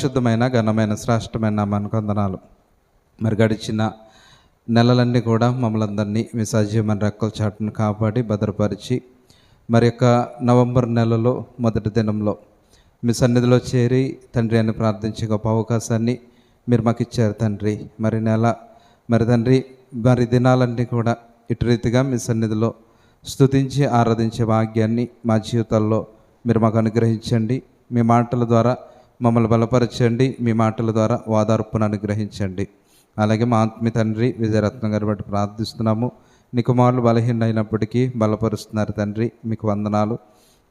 పరిశుద్ధమైన ఘనమైన శ్రేష్టమైన నామానికి వందనాలు. మరి గడిచిన నెలలన్నీ కూడా మమ్మల్ని అందరినీ మీ సజీవమైన రెక్కల చాటును కాపాడి భద్రపరిచి మరి యొక్క నవంబర్ నెలలో మొదటి దినంలో మీ సన్నిధిలో చేరి తండ్రి అని ప్రార్థించే గొప్ప అవకాశాన్ని మీరు మాకు ఇచ్చారు తండ్రి. మరి నెల మరి తండ్రి మరి దినాలన్నీ కూడా ఇటు రీతిగా మీ సన్నిధిలో స్తుతించి ఆరాధించే భాగ్యాన్ని మా జీవితాల్లో మీరు మాకు అనుగ్రహించండి. మీ మాటల ద్వారా మమ్మల్ని బలపరచండి. మీ మాటల ద్వారా ఓదార్పును అనుగ్రహించండి. అలాగే మా ఆత్మీయ తండ్రి విజయరత్నం గారి బట్టి ప్రార్థిస్తున్నాము. నీ కుమారులు బలహీన అయినప్పటికీ బలపరుస్తున్నారు తండ్రి, మీకు వందనాలు.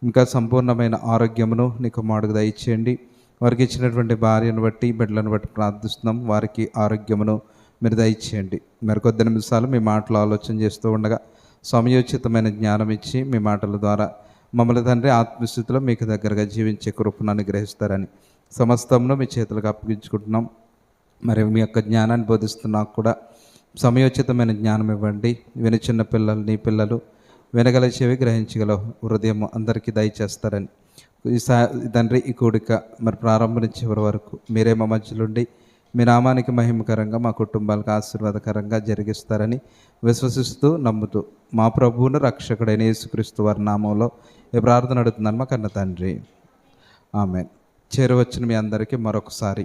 ఇంకా సంపూర్ణమైన ఆరోగ్యమును నీ కుమారుడికి దయచేయండి. వారికి ఇచ్చినటువంటి భార్యను బట్టి బిడ్డలను బట్టి ప్రార్థిస్తున్నాం. వారికి ఆరోగ్యమును మీరు దయచేయండి. మరికొద్ది నిమిషాలు మీ మాటలు ఆలోచన చేస్తూ ఉండగా సమయోచితమైన జ్ఞానం ఇచ్చి మీ మాటల ద్వారా మమ్మల్ని తండ్రి ఆత్మస్థితిలో మీకు దగ్గరగా జీవించే కృపను అనుగ్రహిస్తారని సమస్తమును మీ చేతులకు అప్పగించుకుంటున్నాం. మరి మీ యొక్క జ్ఞానాన్ని బోధిస్తున్నాకు కూడా సమయోచితమైన జ్ఞానం ఇవ్వండి. వినిచిన్న పిల్లలు నీ పిల్లలు వినగల చెవి గ్రహించగల హృదయం అందరికీ దయచేస్తారని తండ్రి ఈ కూడిక మరి ప్రారంభం నుంచి చివరి వరకు మీరే మా మధ్యలోండి మీ నామానికి మహిమకరంగా మా కుటుంబాలకు ఆశీర్వాదకరంగా జరిగిస్తారని విశ్వసిస్తూ నమ్ముతూ మా ప్రభువును రక్షకుడైన యేసుక్రీస్తు వారి నామంలో ఈ ప్రార్థన అడుగుతున్నాను మా కన్న తండ్రి, ఆమేన్. చేరువచ్చిన మీ అందరికీ మరొకసారి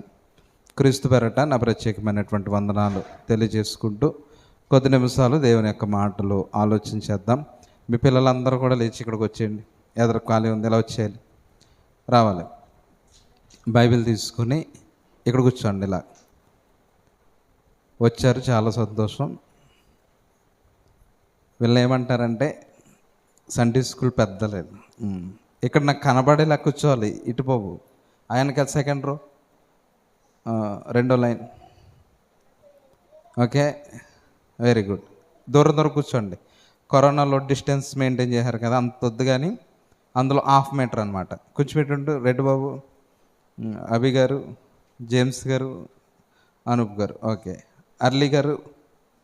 క్రీస్తు పేరట నా ప్రత్యేకమైనటువంటి వందనాలు తెలియజేసుకుంటూ కొద్ది నిమిషాలు దేవుని యొక్క మాటలు ఆలోచించేద్దాం. మీ పిల్లలందరూ కూడా లేచి ఇక్కడికి వచ్చేయండి. ఎదురు ఖాళీ ఉంది, ఇలా వచ్చేయాలి, రావాలి. బైబిల్ తీసుకుని ఇక్కడ కూర్చోండి. ఇలా వచ్చారు, చాలా సంతోషం. వీళ్ళు ఏమంటారంటే సండే స్కూల్ పెద్దలేదు, ఇక్కడ నాకు కనబడేలా కూర్చోవాలి. ఇటు పోవు, ఆయనకి సెకండ్ రో, రెండో లైన్. Okay, very good. దూరం దూరం కూర్చోండి. కరోనాలో డిస్టెన్స్ మెయింటైన్ చేశారు కదా, అంత వద్దు, కానీ అందులో 1/2 మీటర్ అనమాట. కూర్చోబెట్టుండు. రెడ్డి బాబు, అభి గారు, జేమ్స్ గారు, అనూప్ గారు, ఓకే. అర్లీ గారు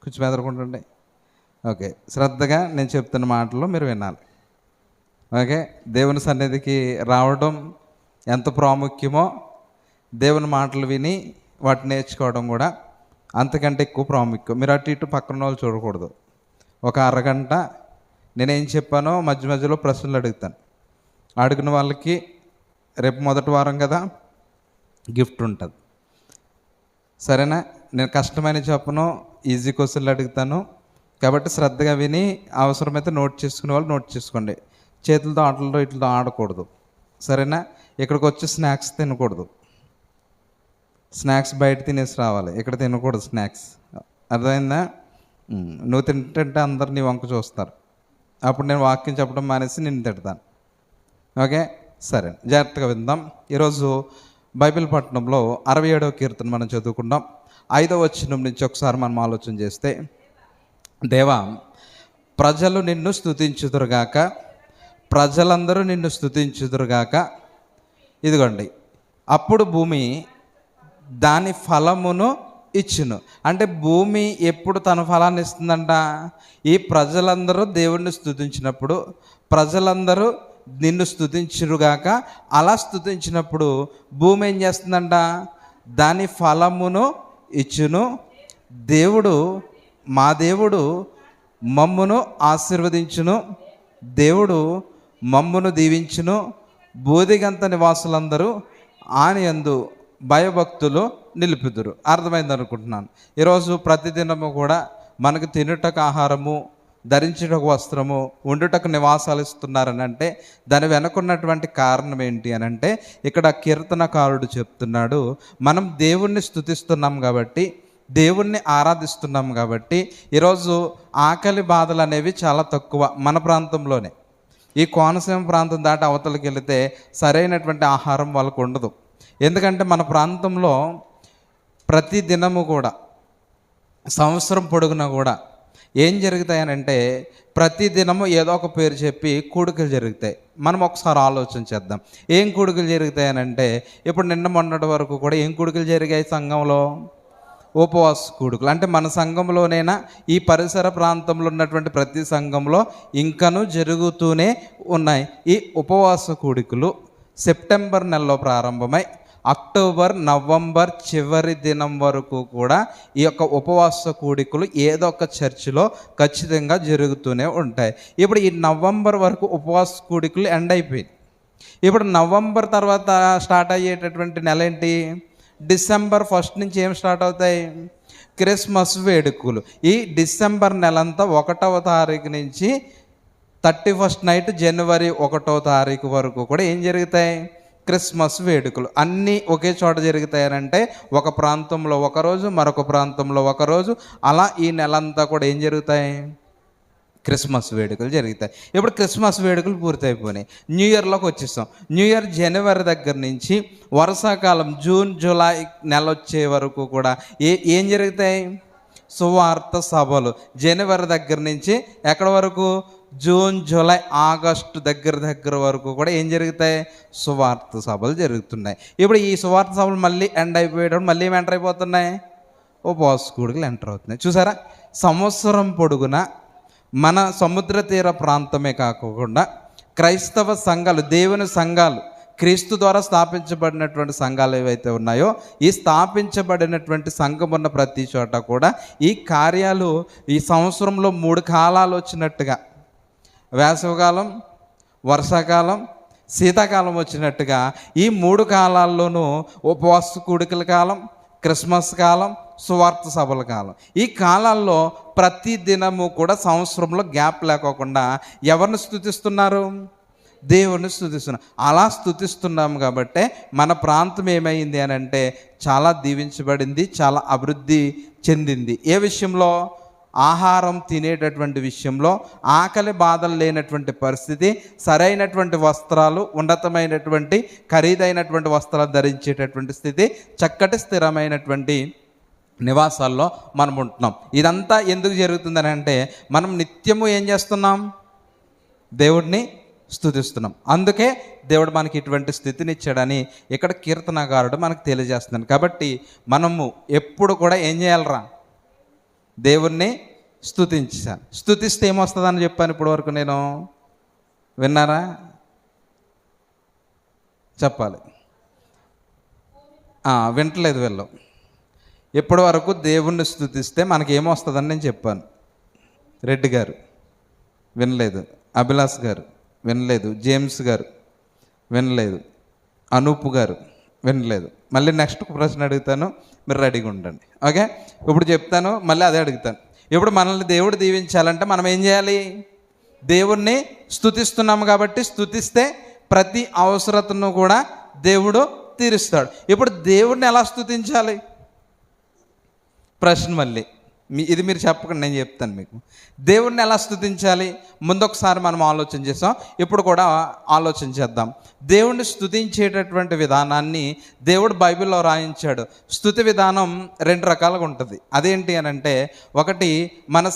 కొంచెం ఎదుర్కొంటుండే. ఓకే, శ్రద్ధగా నేను చెప్తున్న మాటలు మీరు వినాలి. ఓకే, దేవుని సన్నిధికి రావడం ఎంత ప్రాముఖ్యమో దేవుని మాటలు విని వాటిని నేర్చుకోవడం కూడా అంతకంటే ఎక్కువ ప్రాముఖ్యం. మీరు అటు ఇటు పక్కన వాళ్ళు చూడకూడదు. ఒక అరగంట నేనేం చెప్పానో మధ్య మధ్యలో ప్రశ్నలు అడుగుతాను. అడిగిన వాళ్ళకి రేపు మొదటి వారం కదా గిఫ్ట్ ఉంటుంది, సరేనా? నేను కష్టమైన చెప్పను, ఈజీ క్వశ్చన్లు అడుగుతాను. కాబట్టి శ్రద్ధగా విని అవసరమైతే నోట్ చేసుకునే వాళ్ళు నోట్ చేసుకోండి. చేతులతో ఆటలతో ఇట్లతో ఆడకూడదు, సరేనా? ఇక్కడికి వచ్చి స్నాక్స్ తినకూడదు. స్నాక్స్ బయట తినేసి రావాలి, ఇక్కడ తినకూడదు స్నాక్స్. అర్థమైందా? నువ్వు తింటుంటే అందరు నీ వంక చూస్తారు. అప్పుడు నేను వాక్యం చెప్పడం మానేసి నిన్ను తిడతాను. ఓకే, సరే, జాగ్రత్తగా విందాం. ఈరోజు బైబిల్ పట్టణంలో 67వ కీర్తన మనం చదువుకుందాం. 5వ వచనం నుంచి ఒకసారి మనం ఆలోచన చేస్తే, దేవా ప్రజలు నిన్ను స్తుతించుదురుగాక, ప్రజలందరూ నిన్ను స్తుతించుదురుగాక. ఇదిగోండి, అప్పుడు భూమి దాని ఫలమును ఇచ్చును. అంటే భూమి ఎప్పుడు తన ఫలాన్ని ఇస్తుందంట? ఈ ప్రజలందరూ దేవుణ్ణి స్తుతించినప్పుడు, ప్రజలందరూ నిన్ను స్తుతించురుగాక. అలా స్తుతించినప్పుడు భూమి ఏం చేస్తుందంట? దాని ఫలమును ఇచ్చును. దేవుడు, మా దేవుడు మమ్మును ఆశీర్వదించును, దేవుడు మమ్మును దీవించును. బోధిగంత నివాసులందరూ ఆయన యందు భయభక్తులు నిలుపుదురు. అర్థమైంది అనుకుంటున్నాను. ఈరోజు ప్రతిదినము కూడా మనకు తినుటకు ఆహారము, ధరించుటకు వస్త్రము, ఉండుటకు నివాసాలు ఇస్తున్నారని అంటే దాని వెనుకున్నటువంటి కారణం ఏంటి అని అంటే, ఇక్కడ కీర్తనకారుడు చెప్తున్నాడు, మనం దేవుణ్ణి స్తుతిస్తున్నాం కాబట్టి, దేవుణ్ణి ఆరాధిస్తున్నాం కాబట్టి ఈరోజు ఆకలి బాధలు అనేవి చాలా తక్కువ మన ప్రాంతంలోనే. ఈ కోనసీమ ప్రాంతం దాటి అవతలకి వెళితే సరైనటువంటి ఆహారం వాళ్ళకు ఉండదు. ఎందుకంటే మన ప్రాంతంలో ప్రతి దినము కూడా, సంవత్సరం పొడుగునా కూడా ఏం జరుగుతాయనంటే, ప్రతి దినము ఏదో ఒక పేరు చెప్పి కూడికలు జరుగుతాయి. మనం ఒకసారి ఆలోచన చేద్దాం, ఏం కూడికలు జరుగుతాయనంటే, ఇప్పుడు నిన్న మొన్నటి వరకు కూడా ఏం కూడికలు జరిగాయి సంఘంలో? ఉపవాస కూడుకులు. అంటే మన సంఘంలోనైనా ఈ పరిసర ప్రాంతంలో ఉన్నటువంటి ప్రతి సంఘంలో ఇంకనూ జరుగుతూనే ఉన్నాయి. ఈ ఉపవాస కూడికలు సెప్టెంబర్ నెలలో ప్రారంభమై అక్టోబర్, నవంబర్ చివరి దినం వరకు కూడా ఈ యొక్క ఉపవాస కూడికలు ఏదో ఒక చర్చిలో ఖచ్చితంగా జరుగుతూనే ఉంటాయి. ఇప్పుడు ఈ నవంబర్ వరకు ఉపవాస కూడికలు ఎండ్ అయిపోయింది. ఇప్పుడు నవంబర్ తర్వాత స్టార్ట్ అయ్యేటటువంటి నెల ఏంటి? డిసెంబర్ 1 నుంచి ఏం స్టార్ట్ అవుతాయి? క్రిస్మస్ వేడుకలు. ఈ డిసెంబర్ నెలంతా 1వ తారీఖు నుంచి 31st నైట్ జనవరి 1వ తారీఖు వరకు కూడా ఏం జరుగుతాయి? క్రిస్మస్ వేడుకలు. అన్నీ ఒకే చోట జరుగుతాయనంటే ఒక ప్రాంతంలో ఒకరోజు, మరొక ప్రాంతంలో ఒకరోజు, అలా ఈ నెలంతా కూడా ఏం జరుగుతాయి? క్రిస్మస్ వేడుకలు జరుగుతాయి. ఇప్పుడు క్రిస్మస్ వేడుకలు పూర్తయిపోయినాయి. న్యూ ఇయర్లోకి వచ్చేస్తాం. న్యూ ఇయర్ జనవరి దగ్గర నుంచి వర్షాకాలం జూన్, జూలై నెల వచ్చే వరకు కూడా ఏం జరుగుతాయి? సువార్త సభలు. జనవరి దగ్గర నుంచి ఎక్కడి వరకు? జూన్, జూలై, ఆగస్టు దగ్గర వరకు కూడా ఏం జరుగుతాయి? సువార్త సభలు జరుగుతున్నాయి. ఇప్పుడు ఈ సువార్త సభలు మళ్ళీ ఎండ్ అయిపోయేటప్పుడు మళ్ళీ ఏమి ఎంటర్ అయిపోతున్నాయి? ఉపవాస కూడికలు ఎంటర్ అవుతున్నాయి. చూసారా, సంవత్సరం పొడుగున మన సముద్ర తీర ప్రాంతమే కాకుండా క్రైస్తవ సంఘాలు, దేవుని సంఘాలు, క్రీస్తు ద్వారా స్థాపించబడినటువంటి సంఘాలు ఏవైతే ఉన్నాయో, ఈ స్థాపించబడినటువంటి సంఘం ఉన్న ప్రతి చోట కూడా ఈ కార్యాలు ఈ సంవత్సరంలో 3 కాలాలు వచ్చినట్టుగా, వేసవికాలం, వర్షాకాలం, శీతాకాలం వచ్చినట్టుగా ఈ 3 కాలాల్లోనూ ఉపవాస కూడికల కాలం, క్రిస్మస్ కాలం, సువార్త సభల కాలం, ఈ కాలాల్లో ప్రతి దినము కూడా సంవత్సరంలో గ్యాప్ లేకోకుండా ఎవరిని స్తుతిస్తున్నారు? దేవుణ్ణి స్తుతిస్తున్నాం. అలా స్తుతిస్తున్నాం కాబట్టి మన ప్రాంతం ఏమైంది అని అంటే చాలా దీవించబడింది, చాలా అభివృద్ధి చెందింది. ఏ విషయంలో? ఆహారం తినేటటువంటి విషయంలో ఆకలి బాధలు లేనటువంటి పరిస్థితి, సరైనటువంటి వస్త్రాలు, ఉన్నతమైనటువంటి ఖరీదైనటువంటి వస్త్రాలు ధరించేటటువంటి స్థితి, చక్కటి స్థిరమైనటువంటి నివాసాల్లో మనం ఉంటున్నాం. ఇదంతా ఎందుకు జరుగుతుందని అంటే మనం నిత్యము ఏం చేస్తున్నాం? దేవుడిని స్తుతిస్తున్నాం. అందుకే దేవుడు మనకి ఇటువంటి స్థితిని ఇచ్చాడని ఇక్కడ కీర్తనకారుడు మనకు తెలియజేస్తున్నాడు. కాబట్టి మనము ఎప్పుడు కూడా ఏం చేయాలరా? దేవుణ్ణి స్తుతించాను. స్తుతిస్తే ఏమొస్తుందని చెప్పాను ఇప్పటి వరకు నేను. విన్నారా? చెప్పాలి. వింటలేదు వీళ్ళు. ఇప్పటి వరకు దేవుణ్ణి స్తుతిస్తే మనకి ఏమొస్తుందని నేను చెప్పాను. రెడ్డి గారు వినలేదు, అభిలాష్ గారు వినలేదు, జేమ్స్ గారు వినలేదు, అనూప్ గారు వినలేదు. మళ్ళీ నెక్స్ట్ ప్రశ్న అడుగుతాను, మీరు రెడీగా ఉండండి. ఓకే, ఇప్పుడు చెప్తాను, మళ్ళీ అదే అడుగుతాను. ఇప్పుడు మనల్ని దేవుడు దీవించాలంటే మనం ఏం చేయాలి? దేవుణ్ణి స్తుతిస్తున్నాము కాబట్టి స్తుతిస్తే ప్రతి అవసరతను కూడా దేవుడు తీరుస్తాడు. ఇప్పుడు దేవుడిని ఎలా స్తుతించాలి? ప్రశ్న మళ్ళీ ఇది మీరు చెప్పకండి, నేను చెప్తాను మీకు. దేవుణ్ణి ఎలా స్తుతించాలి? ముందొకసారి మనం ఆలోచన చేసాం, ఇప్పుడు కూడా ఆలోచన చేద్దాం. దేవుణ్ణి స్తుతించేటటువంటి విధానాన్ని దేవుడు బైబిల్లో రాయించాడు. స్తుతి విధానం 2 రకాలుగా ఉంటుంది. అదేంటి అని అంటే, ఒకటి మన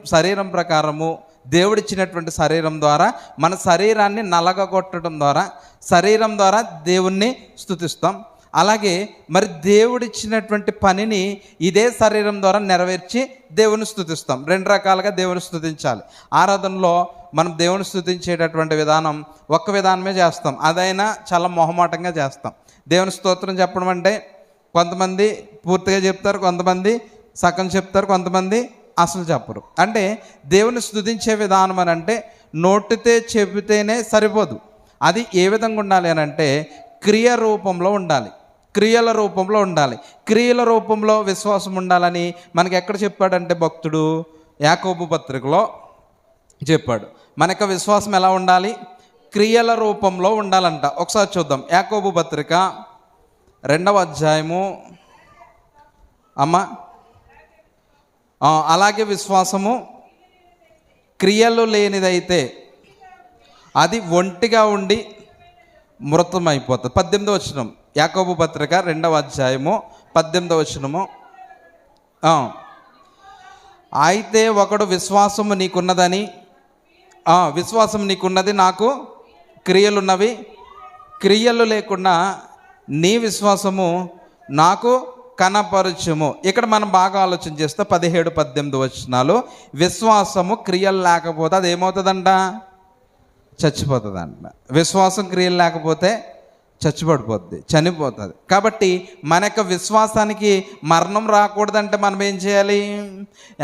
శరీరం ప్రకారము దేవుడిచ్చినటువంటి శరీరం ద్వారా మన శరీరాన్ని నలగగొట్టడం ద్వారా, శరీరం ద్వారా దేవుణ్ణి స్తుతిస్తాం. అలాగే మరి దేవుడిచ్చినటువంటి పనిని ఇదే శరీరం ద్వారా నెరవేర్చి దేవుని స్తుతిస్తాం. 2 రకాలుగా దేవుని స్తుతించాలి. ఆరాధనలో మనం దేవుని స్తుతించేటటువంటి విధానం ఒక్క విధానమే చేస్తాం, అదైనా చాలా మొహమాటంగా చేస్తాం. దేవుని స్తోత్రం చెప్పడం అంటే కొంతమంది పూర్తిగా చెప్తారు, కొంతమంది సగం చెప్తారు, కొంతమంది అసలు చెప్పరు. అంటే దేవుని స్తుతించే విధానం అని అంటే నోటితే చెబితేనే సరిపోదు. అది ఏ విధంగా ఉండాలి అని అంటే క్రియ రూపంలో ఉండాలి, క్రియల రూపంలో ఉండాలి. క్రియల రూపంలో విశ్వాసం ఉండాలని మనకి ఎక్కడ చెప్పాడంటే భక్తుడు యాకోబు పత్రికలో చెప్పాడు. మనకు విశ్వాసం ఎలా ఉండాలి? క్రియల రూపంలో ఉండాలంట. ఒకసారి చూద్దాం. యాకోబు పత్రిక 2వ అధ్యాయము. అలాగే విశ్వాసము క్రియలు లేనిదైతే అది ఒంటిగా ఉండి మృతమైపోతుంది. 18వ వచనం, యాకోబు పత్రిక 2వ అధ్యాయము 18వ వచనము. అయితే ఒకడు విశ్వాసము నీకున్నదని, విశ్వాసం నీకున్నది, నాకు క్రియలున్నవి, క్రియలు లేకుండా నీ విశ్వాసము నాకు కనపరచుము. ఇక్కడ మనం బాగా ఆలోచన చేస్తే 17, 18 వచనాలు, విశ్వాసము క్రియలు లేకపోతే అది ఏమవుతుందంట? చచ్చిపోతుందంట. విశ్వాసం క్రియలు లేకపోతే చచ్చిపడిపోద్ది, చనిపోతుంది. కాబట్టి మన యొక్క విశ్వాసానికి మరణం రాకూడదంటే మనం ఏం చేయాలి?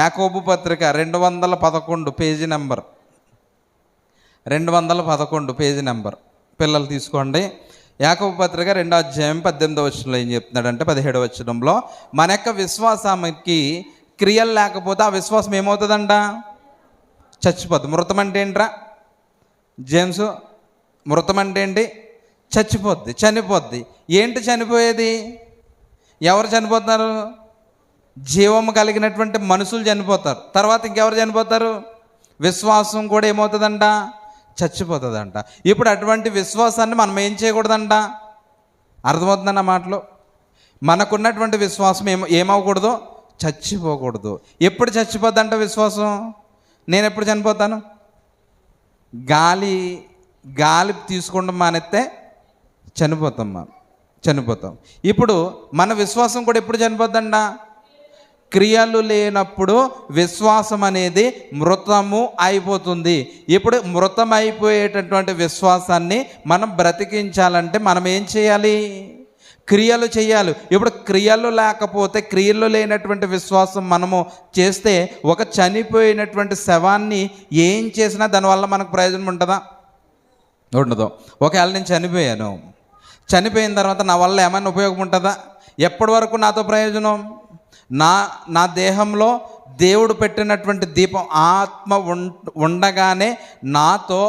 యాకోబు పత్రిక 211 పేజీ నెంబర్, 211 పేజీ నెంబర్ పిల్లలు తీసుకోండి. యాకోబు పత్రిక 2వ అధ్యాయం 18వ వచనంలో ఏం చెప్తున్నాడంటే 17వ వచనంలో, మన యొక్క విశ్వాసానికి క్రియలు లేకపోతే ఆ విశ్వాసం ఏమవుతుందంట? చచ్చిపోద్ది. మృతం అంటే ఏంట్రా జేమ్స్? మృతం అంటే ఏంటి? చచ్చిపోద్ది, చనిపోద్ది. ఏంటి చనిపోయేది? ఎవరు చనిపోతారు? జీవము కలిగినటువంటి మనుషులు చనిపోతారు. తర్వాత ఇంకెవరు చనిపోతారు? విశ్వాసం కూడా ఏమవుతుందంట? చచ్చిపోతుందంట. ఇప్పుడు అటువంటి విశ్వాసాన్ని మనం ఏం చేయకూడదంట? అర్థమవుతుందన్న మాటలు. మనకున్నటువంటి విశ్వాసం ఏమవ్వకూడదు? చచ్చిపోకూడదు. ఎప్పుడు చచ్చిపోద్దంట విశ్వాసం? నేను ఎప్పుడు చనిపోతాను? గాలి తీసుకుంటాం మానేస్తే చనిపోతాం. ఇప్పుడు మన విశ్వాసం కూడా ఎప్పుడు చనిపోద్దంట? క్రియలు లేనప్పుడు విశ్వాసం అనేది మృతము అయిపోతుంది. ఇప్పుడు మృతం అయిపోయేటటువంటి విశ్వాసాన్ని మనం బ్రతికించాలంటే మనం ఏం చేయాలి? క్రియలు చేయాలి. ఇప్పుడు క్రియలు లేకపోతే, క్రియలు లేనటువంటి విశ్వాసం మనము చేస్తే, ఒక చనిపోయినటువంటి శవాన్ని ఏం చేసినా దానివల్ల మనకు ప్రయోజనం ఉంటుందా? ఉండదు. ఒకవేళ నేను చనిపోయిన తర్వాత నా వల్ల ఏమైనా ఉపయోగం ఉంటుందా? ఎప్పటి వరకు నాతో ప్రయోజనం? నా దేహంలో దేవుడు పెట్టినటువంటి దీపం ఆత్మ ఉండగానే నాతో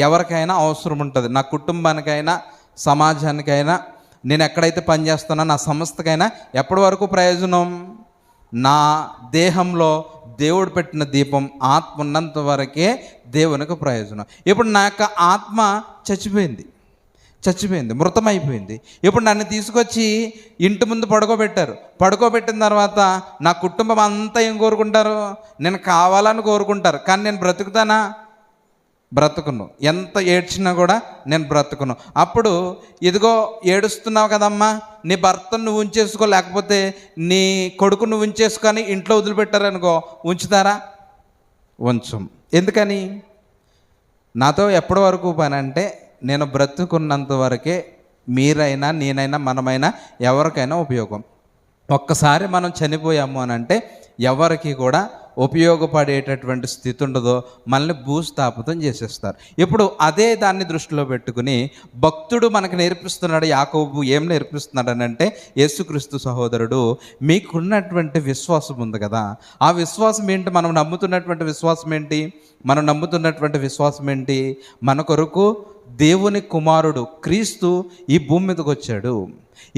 ఎవరికైనా అవసరం ఉంటుంది. నా కుటుంబానికైనా, సమాజానికైనా, నేను ఎక్కడైతే పనిచేస్తున్నా నా సంస్థకైనా ఎప్పటి వరకు ప్రయోజనం? నా దేహంలో దేవుడు పెట్టిన దీపం ఆత్మ ఉన్నంత వరకే దేవునికి ప్రయోజనం. ఇప్పుడు నా యొక్క ఆత్మ చచ్చిపోయింది, మృతమైపోయింది. ఇప్పుడు నన్ను తీసుకొచ్చి ఇంటి ముందు పడుకోబెట్టిన తర్వాత నా కుటుంబం అంతా ఏం కోరుకుంటారు? నేను కావాలని కోరుకుంటారు. కానీ నేను బ్రతుకును. ఎంత ఏడ్చినా కూడా నేను బ్రతుకును. అప్పుడు ఇదిగో ఏడుస్తున్నావు కదమ్మా, నీ భర్తను నువ్వు ఉంచేసుకో, లేకపోతే నీ కొడుకు నువ్వు ఉంచేసుకొని ఇంట్లో వదిలిపెట్టారనుకో, ఉంచుతారా? ఉంచం. ఎందుకని? నాతో ఎప్పటి వరకు పని అంటే, నేను బ్రతుకున్నంత వరకే మీరైనా, నేనైనా, మనమైనా, ఎవరికైనా ఉపయోగం. ఒక్కసారి మనం చనిపోయాము అని అంటే ఎవరికి కూడా ఉపయోగపడేటటువంటి స్థితి ఉండదో, మనల్ని భూస్థాపితం చేసేస్తారు. ఇప్పుడు అదే దాన్ని దృష్టిలో పెట్టుకుని భక్తుడు మనకు నేర్పిస్తున్నాడు. యాకోబు ఏం నేర్పిస్తున్నాడు అని అంటే, యేసుక్రీస్తు సహోదరుడు మీకున్నటువంటి విశ్వాసం ఉంది కదా, ఆ విశ్వాసం ఏంటి? మనం నమ్ముతున్నటువంటి విశ్వాసం ఏంటి? మన కొరకు దేవుని కుమారుడు క్రీస్తు ఈ భూమి మీదకి వచ్చాడు.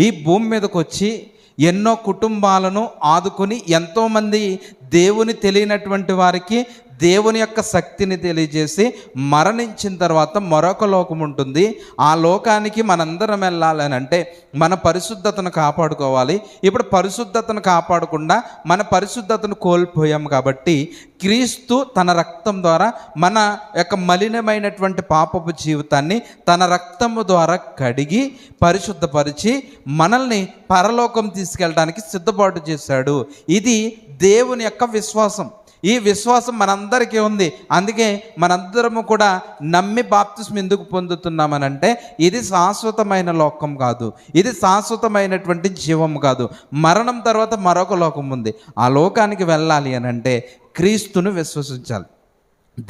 ఈ భూమి మీదకి వచ్చి ఎన్నో కుటుంబాలను ఆదుకొని, ఎంతోమంది దేవుని తెలియనటువంటి వారికి దేవుని యొక్క శక్తిని తెలియజేసి, మరణించిన తర్వాత మరొక లోకం ఉంటుంది. ఆ లోకానికి మనందరం వెళ్ళాలని అంటే మన పరిశుద్ధతను కాపాడుకోవాలి. ఇప్పుడు పరిశుద్ధతను కాపాడకుండా మన పరిశుద్ధతను కోల్పోయాం. కాబట్టి క్రీస్తు తన రక్తం ద్వారా మన యొక్క మలినమైనటువంటి పాపపు జీవితాన్ని తన రక్తము ద్వారా కడిగి పరిశుద్ధపరిచి మనల్ని పరలోకం తీసుకెళ్ళడానికి సిద్ధపాటు చేశాడు. ఇది దేవుని యొక్క విశ్వాసం. ఈ విశ్వాసం మనందరికీ ఉంది. అందుకే మనందరము కూడా నమ్మి బాప్తిస్మం ఎందుకు పొందుతున్నామనంటే, ఇది శాశ్వతమైన లోకం కాదు, ఇది శాశ్వతమైనటువంటి జీవం కాదు. మరణం తర్వాత మరొక లోకం ఉంది. ఆ లోకానికి వెళ్ళాలి అని అంటే క్రీస్తును విశ్వసించాలి,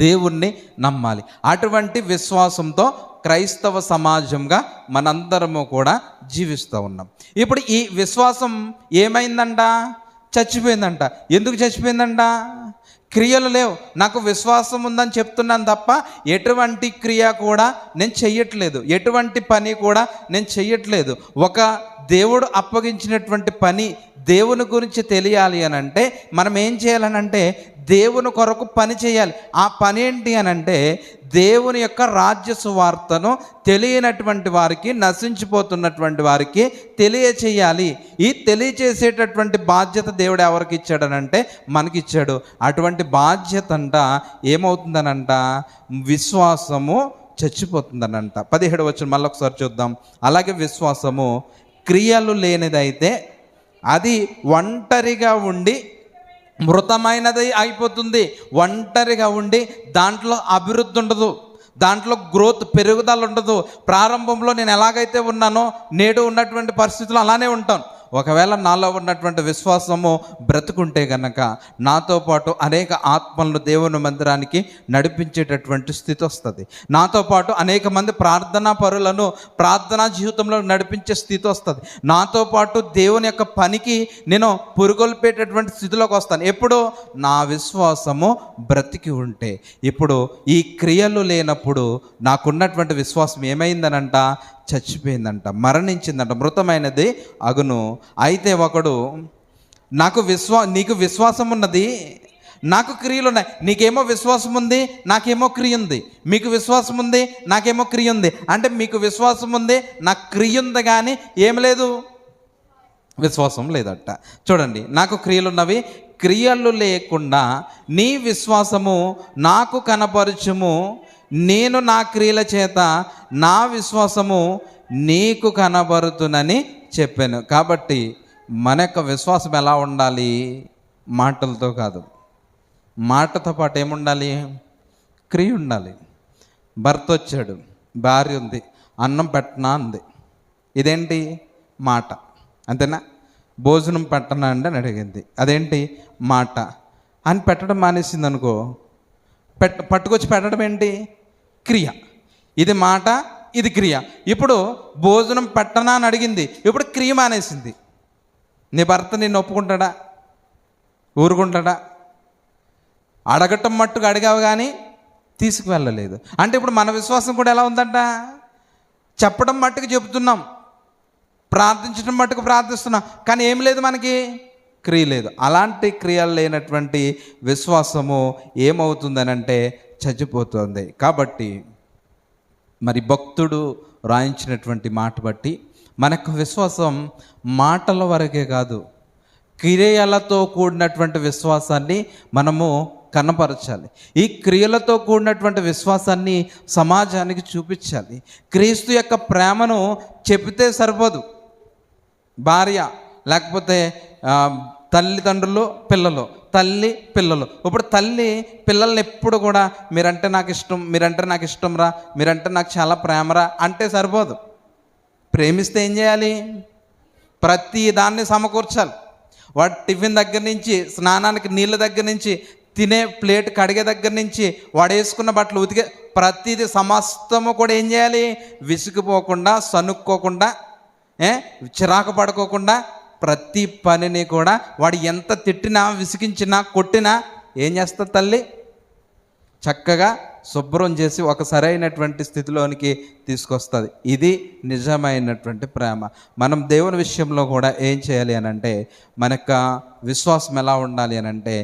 దేవుణ్ణి నమ్మాలి. అటువంటి విశ్వాసంతో క్రైస్తవ సమాజంగా మనందరము కూడా జీవిస్తూ ఉన్నాం. ఇప్పుడు ఈ విశ్వాసం ఏమైందంట? చచ్చిపోయిందంట. ఎందుకు చచ్చిపోయిందంట? క్రియలు లేవు. నాకు విశ్వాసం ఉందని చెప్తున్నాను తప్ప ఎటువంటి క్రియ కూడా నేను చెయ్యట్లేదు, ఎటువంటి పని కూడా నేను చెయ్యట్లేదు. ఒక దేవుడు అప్పగించినటువంటి పని, దేవుని గురించి తెలియాలి అని అంటే మనం ఏం చేయాలనంటే దేవుని కొరకు పని చేయాలి. ఆ పని ఏంటి అని అంటే దేవుని యొక్క రాజ్య సువార్తను తెలియనటువంటి వారికి, నశించిపోతున్నటువంటి వారికి తెలియచేయాలి. ఈ తెలియచేసేటటువంటి బాధ్యత దేవుడు ఎవరికి ఇచ్చాడనంటే మనకిచ్చాడు. అటువంటి బాధ్యత అంట ఏమవుతుందనంట? విశ్వాసము చచ్చిపోతుందనంట. 17వ వచనం మళ్ళీ ఒకసారి చూద్దాం. అలాగే విశ్వాసము క్రియలు లేనిదైతే అది ఒంటరిగా ఉండి మృతమైనది అయిపోతుంది. ఒంటరిగా ఉండి దాంట్లో అభివృద్ధి ఉండదు, దాంట్లో గ్రోత్, పెరుగుదల ఉండదు. ప్రారంభంలో నేను ఎలాగైతే ఉన్నానో నేడు ఉన్నటువంటి పరిస్థితులు అలానే ఉంటాను. ఒకవేళ నాలో ఉన్నటువంటి విశ్వాసము బ్రతుకుంటే గనక నాతో పాటు అనేక ఆత్మలను దేవుని మందిరానికి నడిపించేటటువంటి స్థితి వస్తుంది. నాతో పాటు అనేక మంది ప్రార్థనా పరులను ప్రార్థనా జీవితంలో నడిపించే స్థితి వస్తుంది. నాతో పాటు దేవుని యొక్క పనికి నేను పురుగొల్పేటటువంటి స్థితిలోకి వస్తాను. ఎప్పుడు నా విశ్వాసము బ్రతికి ఉంటే. ఇప్పుడు ఈ క్రియలు లేనప్పుడు నాకున్నటువంటి విశ్వాసం ఏమైందనంట, చచ్చిపోయిందంట, మరణించిందంట, మృతమైనది అగును. అయితే ఒకడు నీకు విశ్వాసం ఉన్నది, నాకు క్రియలు ఉన్నాయి. నీకేమో విశ్వాసం ఉంది, నాకేమో క్రియ ఉంది. మీకు విశ్వాసం ఉంది, నాకేమో క్రియ ఉంది. అంటే మీకు విశ్వాసం ఉంది, నాకు క్రియ ఉంది, కానీ ఏం లేదు, విశ్వాసం లేదట. చూడండి, నాకు క్రియలు ఉన్నవి, క్రియలు లేకుండా నీ విశ్వాసము నాకు కనపరచుము, నేను నా క్రియల చేత నా విశ్వాసము నీకు కనబరుతునని చెప్పాను. కాబట్టి మన యొక్క విశ్వాసం ఎలా ఉండాలి? మాటలతో కాదు, మాటతో పాటు ఏముండాలి? క్రియ ఉండాలి. భర్త వచ్చాడు, భార్య ఉంది, అన్నం పెట్టనా అంది. ఇదేంటి? మాట. అంతేనా? భోజనం పెట్టనా అండి అని అడిగింది. అదేంటి? మాట. అని పెట్టడం మానేసింది అనుకో, పట్టుకొచ్చి పెట్టడం ఏంటి? క్రియ. ఇది మాట, ఇది క్రియ. ఇప్పుడు భోజనం పెట్టనా అని అడిగింది, ఇప్పుడు క్రియ మానేసింది. నీ భర్త నిన్ను ఒప్పుకుంటాడా? ఊరుకుంటాడా? అడగటం మట్టుకు అడిగావు కానీ తీసుకువెళ్ళలేదు. అంటే ఇప్పుడు మన విశ్వాసం కూడా ఎలా ఉందంట? చెప్పడం మట్టుకు చెబుతున్నాం, ప్రార్థించడం మట్టుకు ప్రార్థిస్తున్నాం, కానీ ఏం లేదు, మనకి క్రియ లేదు. అలాంటి క్రియలు లేనటువంటి విశ్వాసము ఏమవుతుందనంటే చచ్చిపోతుంది. కాబట్టి మరి భక్తుడు రాయించినటువంటి మాట బట్టి మనకు విశ్వాసం మాటల వరకే కాదు, క్రియలతో కూడినటువంటి విశ్వాసాన్ని మనము కనపరచాలి. ఈ క్రియలతో కూడినటువంటి విశ్వాసాన్ని సమాజానికి చూపించాలి. క్రీస్తు యొక్క ప్రేమను చెబితే సరిపోదు. భార్య లేకపోతే తల్లిదండ్రులు, పిల్లలు, తల్లి పిల్లలు. ఇప్పుడు తల్లి పిల్లల్ని ఎప్పుడు కూడా మీరంటే నాకు ఇష్టం, మీరంటే నాకు ఇష్టం రా, మీరంటే నాకు చాలా ప్రేమరా అంటే సరిపోదు. ప్రేమిస్తే ఏం చేయాలి? ప్రతి దాన్ని సమకూర్చాలి. వాడు టిఫిన్ దగ్గర నుంచి, స్నానానికి నీళ్ళ దగ్గర నుంచి, తినే ప్లేట్ కడిగే దగ్గర నుంచి, వాడు వేసుకున్న బట్టలు ఉతికే ప్రతిదీ సమస్తము కూడా ఏం చేయాలి? విసుగుపోకుండా, సనుక్కోకుండా, చిరాకు పడుకోకుండా ప్రతి పనిని కూడా వాడు ఎంత తిట్టినా, విసిగించినా, కొట్టినా ఏం చేస్తుంది తల్లి? చక్కగా శుభ్రం చేసి ఒక సరైనటువంటి స్థితిలోనికి తీసుకొస్తుంది. ఇది నిజమైనటువంటి ప్రేమ. మనం దేవుని విషయంలో కూడా ఏం చేయాలి అని అంటే, మన యొక్క విశ్వాసం ఎలా ఉండాలి అని అంటే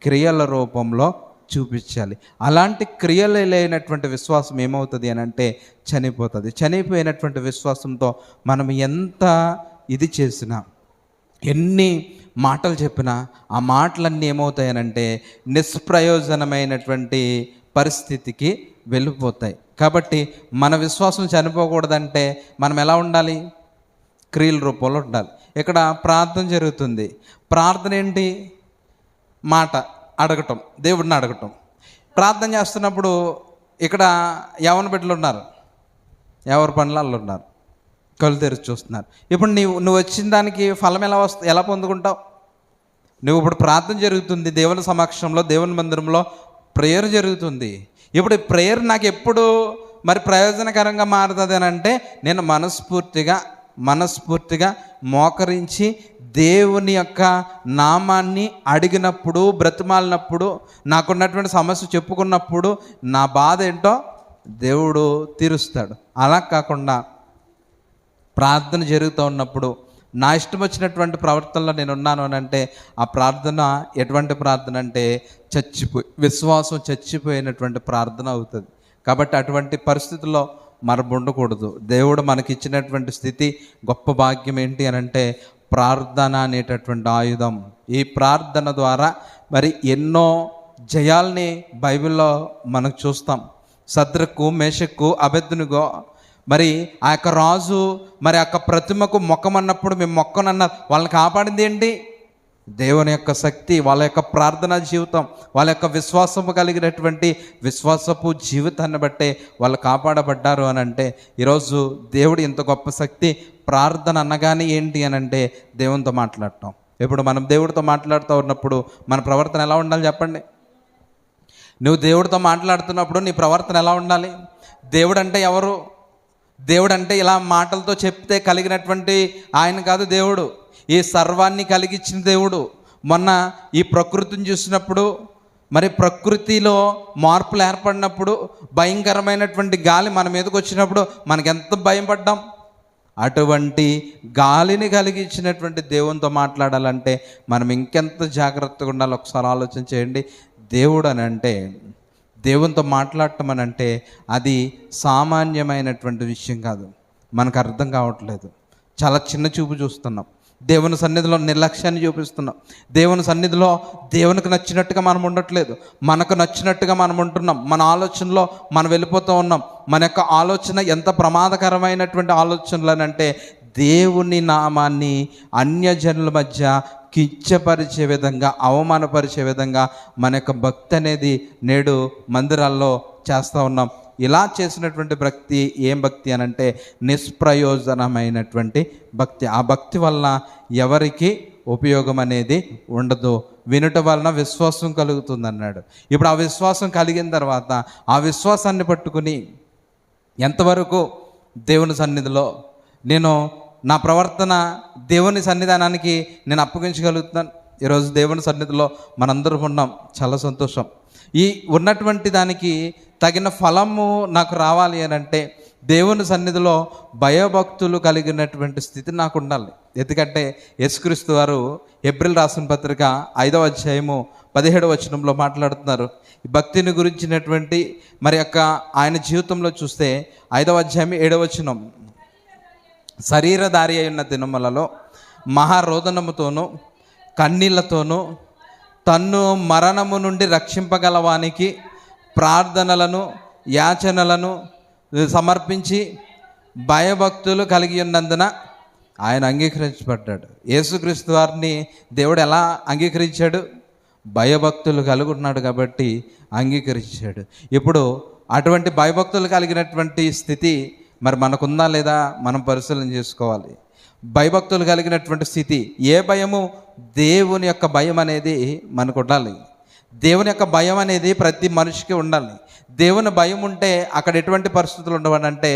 క్రియల రూపంలో చూపించాలి. అలాంటి క్రియలు లేనటువంటి విశ్వాసం ఏమవుతుంది అని అంటే చనిపోతుంది. చనిపోయినటువంటి విశ్వాసంతో మనం ఎంత ఇది చేసినా, ఎన్ని మాటలు చెప్పినా ఆ మాటలన్నీ ఏమవుతాయనంటే నిష్ప్రయోజనమైనటువంటి పరిస్థితికి వెళ్ళిపోతాయి. కాబట్టి మన విశ్వాసం చనిపోకూడదంటే మనం ఎలా ఉండాలి? క్రియల రూపంలో ఉండాలి. ఇక్కడ ప్రార్థన జరుగుతుంది. ప్రార్థన ఏంటి? మాట అడగటం, దేవుడిని అడగటం. ప్రార్థన చేస్తున్నప్పుడు ఇక్కడ యవన బిడ్డలు ఉన్నారు, ఎవరి పనులలో ఉన్నారు, కళ్ళు తెరిచి చూస్తున్నారు. ఇప్పుడు నువ్వు వచ్చిన దానికి ఫలం ఎలా పొందుకుంటావు? నువ్వు ఇప్పుడు ప్రార్థన జరుగుతుంది, దేవుని సమక్షంలో, దేవుని మందిరంలో ప్రేయర్ జరుగుతుంది. ఇప్పుడు ప్రేయర్ నాకు ఎప్పుడు మరి ప్రయోజనకరంగా మారుతుంది అని అంటే, నేను మనస్ఫూర్తిగా మోకరించి దేవుని యొక్క నామాన్ని అడిగినప్పుడు, బ్రతిమాలినప్పుడు, నాకున్నటువంటి సమస్య చెప్పుకున్నప్పుడు నా బాధ ఏంటో దేవుడు తీరుస్తాడు. అలా కాకుండా ప్రార్థన జరుగుతూ ఉన్నప్పుడు నా ఇష్టం వచ్చినటువంటి ప్రవర్తనలో నేను ఉన్నాను అని అంటే ఆ ప్రార్థన ఎటువంటి ప్రార్థన అంటే విశ్వాసం చచ్చిపోయినటువంటి ప్రార్థన అవుతుంది. కాబట్టి అటువంటి పరిస్థితుల్లో మనం ఉండకూడదు. దేవుడు మనకిచ్చినటువంటి స్థితి, గొప్ప భాగ్యం ఏంటి అని అంటే ప్రార్థన అనేటటువంటి ఆయుధం. ఈ ప్రార్థన ద్వారా మరి ఎన్నో జయాల్ని బైబిల్లో మనకు చూస్తాం. సద్రకు, మేషకు, అబేద్నెగో, మరి ఆ యొక్క రాజు మరి ఆ యొక్క ప్రతిమకు మొక్కమన్నప్పుడు మేము మొక్కనన్నారు. వాళ్ళని కాపాడింది ఏంటి? దేవుని యొక్క శక్తి, వాళ్ళ యొక్క ప్రార్థనా జీవితం, వాళ్ళ యొక్క విశ్వాసము కలిగినటువంటి విశ్వాసపు జీవితాన్ని బట్టే వాళ్ళు కాపాడబడ్డారు అని అంటే, ఈరోజు దేవుడు ఇంత గొప్ప శక్తి. ప్రార్థన అనగానే ఏంటి అని అంటే దేవునితో మాట్లాడటం. ఇప్పుడు మనం దేవుడితో మాట్లాడుతూ ఉన్నప్పుడు మన ప్రవర్తన ఎలా ఉండాలి చెప్పండి? నువ్వు దేవుడితో మాట్లాడుతున్నప్పుడు నీ ప్రవర్తన ఎలా ఉండాలి? దేవుడు అంటే ఎవరు? దేవుడు అంటే ఇలా మాటలతో చెప్తే కలిగినటువంటి ఆయన కాదు. దేవుడు ఈ సర్వాన్ని కలిగించిన దేవుడు. మొన్న ఈ ప్రకృతిని చూసినప్పుడు, మరి ప్రకృతిలో మార్పులు ఏర్పడినప్పుడు, భయంకరమైనటువంటి గాలి మన మీదకి వచ్చినప్పుడు మనకి ఎంత భయం పడ్డాం. అటువంటి గాలిని కలిగించినటువంటి దేవునితో మాట్లాడాలంటే మనం ఇంకెంత జాగ్రత్తగా ఉండాలి ఒకసారి ఆలోచన చేయండి. దేవుడు అని అంటే, దేవునితో మాట్లాడటం అని అంటే అది సామాన్యమైనటువంటి విషయం కాదు. మనకు అర్థం కావట్లేదు. చాలా చిన్న చూపు చూస్తున్నాం. దేవుని సన్నిధిలో నిర్లక్ష్యాన్ని చూపిస్తున్నాం. దేవుని సన్నిధిలో దేవునికి నచ్చినట్టుగా మనం ఉండట్లేదు. మనకు నచ్చినట్టుగా మనం ఉంటున్నాం. మన ఆలోచనలో మనం వెళ్ళిపోతూ ఉన్నాం. మన యొక్క ఆలోచన ఎంత ప్రమాదకరమైనటువంటి ఆలోచనలు అని అంటే, దేవుని నామాన్ని అన్యజనుల మధ్య కించపరిచే విధంగా, అవమానపరిచే విధంగా మన యొక్క భక్తి అనేది నేడు మందిరాల్లో చేస్తూ ఉన్నాం. ఇలా చేసినటువంటి భక్తి ఏం భక్తి అని అంటే నిష్ప్రయోజనమైనటువంటి భక్తి. ఆ భక్తి వలన ఎవరికి ఉపయోగం అనేది ఉండదు. వినుట వలన విశ్వాసం కలుగుతుంది అన్నాడు. ఇప్పుడు ఆ విశ్వాసం కలిగిన తర్వాత ఆ విశ్వాసాన్ని పట్టుకుని ఎంతవరకు దేవుని సన్నిధిలో నేను నా ప్రవర్తన దేవుని సన్నిధానానికి నేను అప్పగించగలుగుతున్నాను. ఈరోజు దేవుని సన్నిధిలో మనందరం ఉన్నాం, చాలా సంతోషం. ఈ ఉన్నటువంటి దానికి తగిన ఫలము నాకు రావాలి అని అంటే దేవుని సన్నిధిలో భయభక్తులు కలిగినటువంటి స్థితి నాకు ఉండాలి. ఎందుకంటే యేసుక్రీస్తు వారు హెబ్రీయులకు రాసిన పత్రిక 5వ అధ్యాయము 17వ వచనంలో మాట్లాడుతున్నారు. ఈ భక్తిని గురించినటువంటి మరి యొక్క ఆయన జీవితంలో చూస్తే 5వ అధ్యాయం 7వ వచనం, శరీరధారి అయిన దినములలో మహారోదనముతోనూ కన్నీళ్లతోనూ తన్ను మరణము నుండి రక్షింపగలవానికి ప్రార్థనలను యాచనలను సమర్పించి భయభక్తులు కలిగి ఉన్నందున ఆయన అంగీకరించబడ్డాడు. యేసుక్రీస్తు వారిని దేవుడు ఎలా అంగీకరించాడు? భయభక్తులు కలిగి ఉన్నాడు కాబట్టి అంగీకరించాడు. ఇప్పుడు అటువంటి భయభక్తులు కలిగినటువంటి స్థితి మరి మనకుందా లేదా మనం పరిశీలన చేసుకోవాలి. భయభక్తులు కలిగినటువంటి స్థితి ఏ భయము? దేవుని యొక్క భయం అనేది మనకు ఉండాలి. దేవుని యొక్క భయం అనేది ప్రతి మనిషికి ఉండాలి. దేవుని భయం ఉంటే అక్కడ ఎటువంటి పరిస్థితులు ఉండవనంటే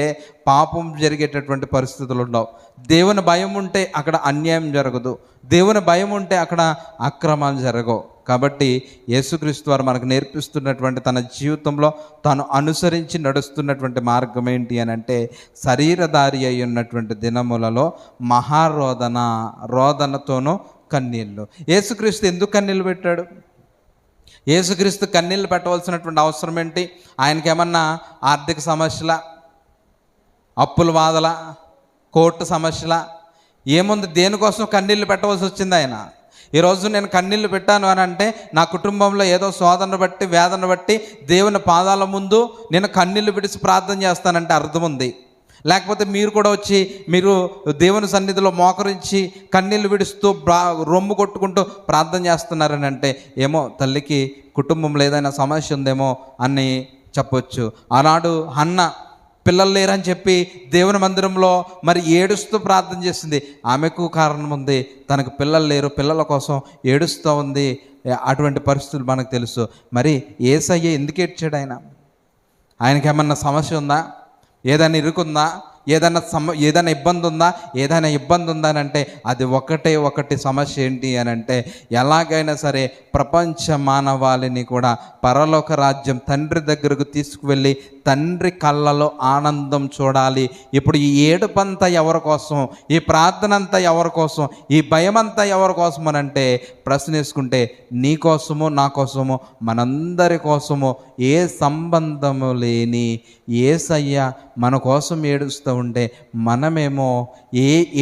పాపం జరిగేటటువంటి పరిస్థితులు ఉండవు. దేవుని భయం ఉంటే అక్కడ అన్యాయం జరగదు. దేవుని భయం ఉంటే అక్కడ అక్రమాలు జరగవు. కాబట్టి యేసుక్రీస్తు వారు మనకు నేర్పిస్తున్నటువంటి తన జీవితంలో తాను అనుసరించి నడుస్తున్నటువంటి మార్గం ఏంటి అని అంటే, శరీరధారి అయి ఉన్నటువంటి దినములలో రోదనతోనూ కన్నీళ్ళు. యేసుక్రీస్తు ఎందుకు కన్నీళ్ళు పెట్టాడు? యేసుక్రీస్తు కన్నీళ్ళు పెట్టవలసినటువంటి అవసరం ఏంటి? ఆయనకి ఏమన్నా ఆర్థిక సమస్యల, అప్పుల బాధల, కోర్టు సమస్యల ఏముంది? దేనికోసం కన్నీళ్ళు పెట్టవలసి వచ్చింది ఆయన? ఈరోజు నేను కన్నీళ్ళు పెట్టాను అని అంటే నా కుటుంబంలో ఏదో శోధన బట్టి, వేదన బట్టి దేవుని పాదాల ముందు నేను కన్నీళ్ళు విడిచి ప్రార్థన చేస్తానంటే అర్థం ఉంది. లేకపోతే మీరు కూడా వచ్చి మీరు దేవుని సన్నిధిలో మోకరించి కన్నీళ్ళు విడుస్తూ రొమ్ము కొట్టుకుంటూ ప్రార్థన చేస్తున్నారని అంటే ఏమో తల్లికి కుటుంబంలో ఏదైనా సమస్య ఉందేమో అని చెప్పొచ్చు. ఆనాడు హన్న పిల్లలు లేరని చెప్పి దేవుని మందిరంలో మరి ఏడుస్తూ ప్రార్థన చేసింది. ఆమెకు కారణం ఉంది, తనకు పిల్లలు లేరు, పిల్లల కోసం ఏడుస్తూ ఉంది. అటువంటి పరిస్థితులు మనకు తెలుసు. మరి యేసయ్య ఎందుకు ఏడ్చాడు? ఆయనకి ఏమన్నా సమస్య ఉందా? ఏదైనా ఇరుకుందా? ఏదైనా ఇబ్బంది ఉందా? ఏదైనా ఇబ్బంది ఉందా అని అంటే అది ఒకటి సమస్య ఏంటి అని అంటే, ఎలాగైనా సరే ప్రపంచ మానవాళిని కూడా పరలోక రాజ్యం తండ్రి దగ్గరకు తీసుకువెళ్ళి తండ్రి కళ్ళలో ఆనందం చూడాలి. ఇప్పుడు ఈ ఏడుపంతా ఎవరి కోసం? ఈ ప్రార్థన అంతా ఎవరి కోసం? ఈ భయం అంతా ఎవరి కోసం అని అంటే ప్రశ్న వేసుకుంటే నీ కోసము, నా కోసము, మనందరి కోసము ఏ సంబంధము లేని యేసయ్య మన కోసం ఏడుస్తూ ఉంటే మనమేమో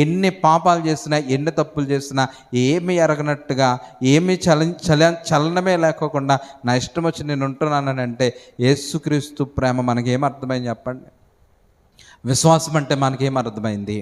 ఎన్ని పాపాలు చేసినా, ఎన్ని తప్పులు చేసినా ఏమీ ఎరగనట్టుగా, ఏమీ చలనమే లేకోకుండా నా ఇష్టం వచ్చి నేను ఉంటున్నానని అంటే యేసుక్రీస్తు ప్రేమ మనకేం అర్థమైంది చెప్పండి? విశ్వాసం అంటే మనకేం అర్థమైంది?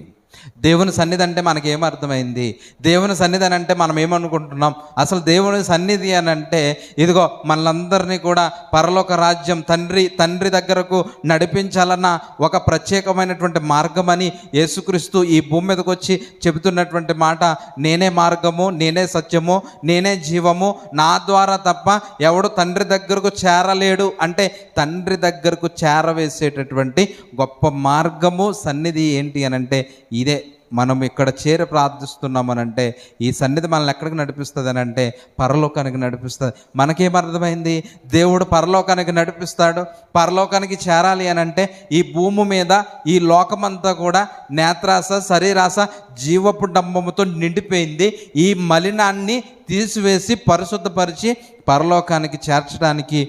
దేవుని సన్నిధి అంటే మనకేమర్థమైంది? దేవుని సన్నిధి అని అంటే మనం ఏమనుకుంటున్నాం? అసలు దేవుని సన్నిధి అని అంటే ఇదిగో మనలందరినీ కూడా పరలోక రాజ్యం తండ్రి దగ్గరకు నడిపించాలన్న ఒక ప్రత్యేకమైనటువంటి మార్గమని యేసుక్రీస్తు ఈ భూమి మీదకి వచ్చి చెబుతున్నటువంటి మాట, నేనే మార్గము, నేనే సత్యము, నేనే జీవము, నా ద్వారా తప్ప ఎవడు తండ్రి దగ్గరకు చేరలేడు అంటే తండ్రి దగ్గరకు చేరవేసేటటువంటి గొప్ప మార్గము సన్నిధి ఏంటి అని అంటే ఇదే. మనం ఇక్కడ చేరి ప్రార్థిస్తున్నామనంటే ఈ సన్నిధి మనల్ని ఎక్కడికి నడిపిస్తుంది అని అంటే పరలోకానికి నడిపిస్తుంది. మనకేమర్థమైంది? దేవుడు పరలోకానికి నడిపిస్తాడు. పరలోకానికి చేరాలి అని అంటే ఈ భూమి మీద ఈ లోకమంతా కూడా నేత్రాస, శరీరాస, జీవపు డంబముతో నిండిపోయింది. ఈ మలినాన్ని తీసివేసి పరిశుద్ధపరిచి పరలోకానికి చేర్చడానికి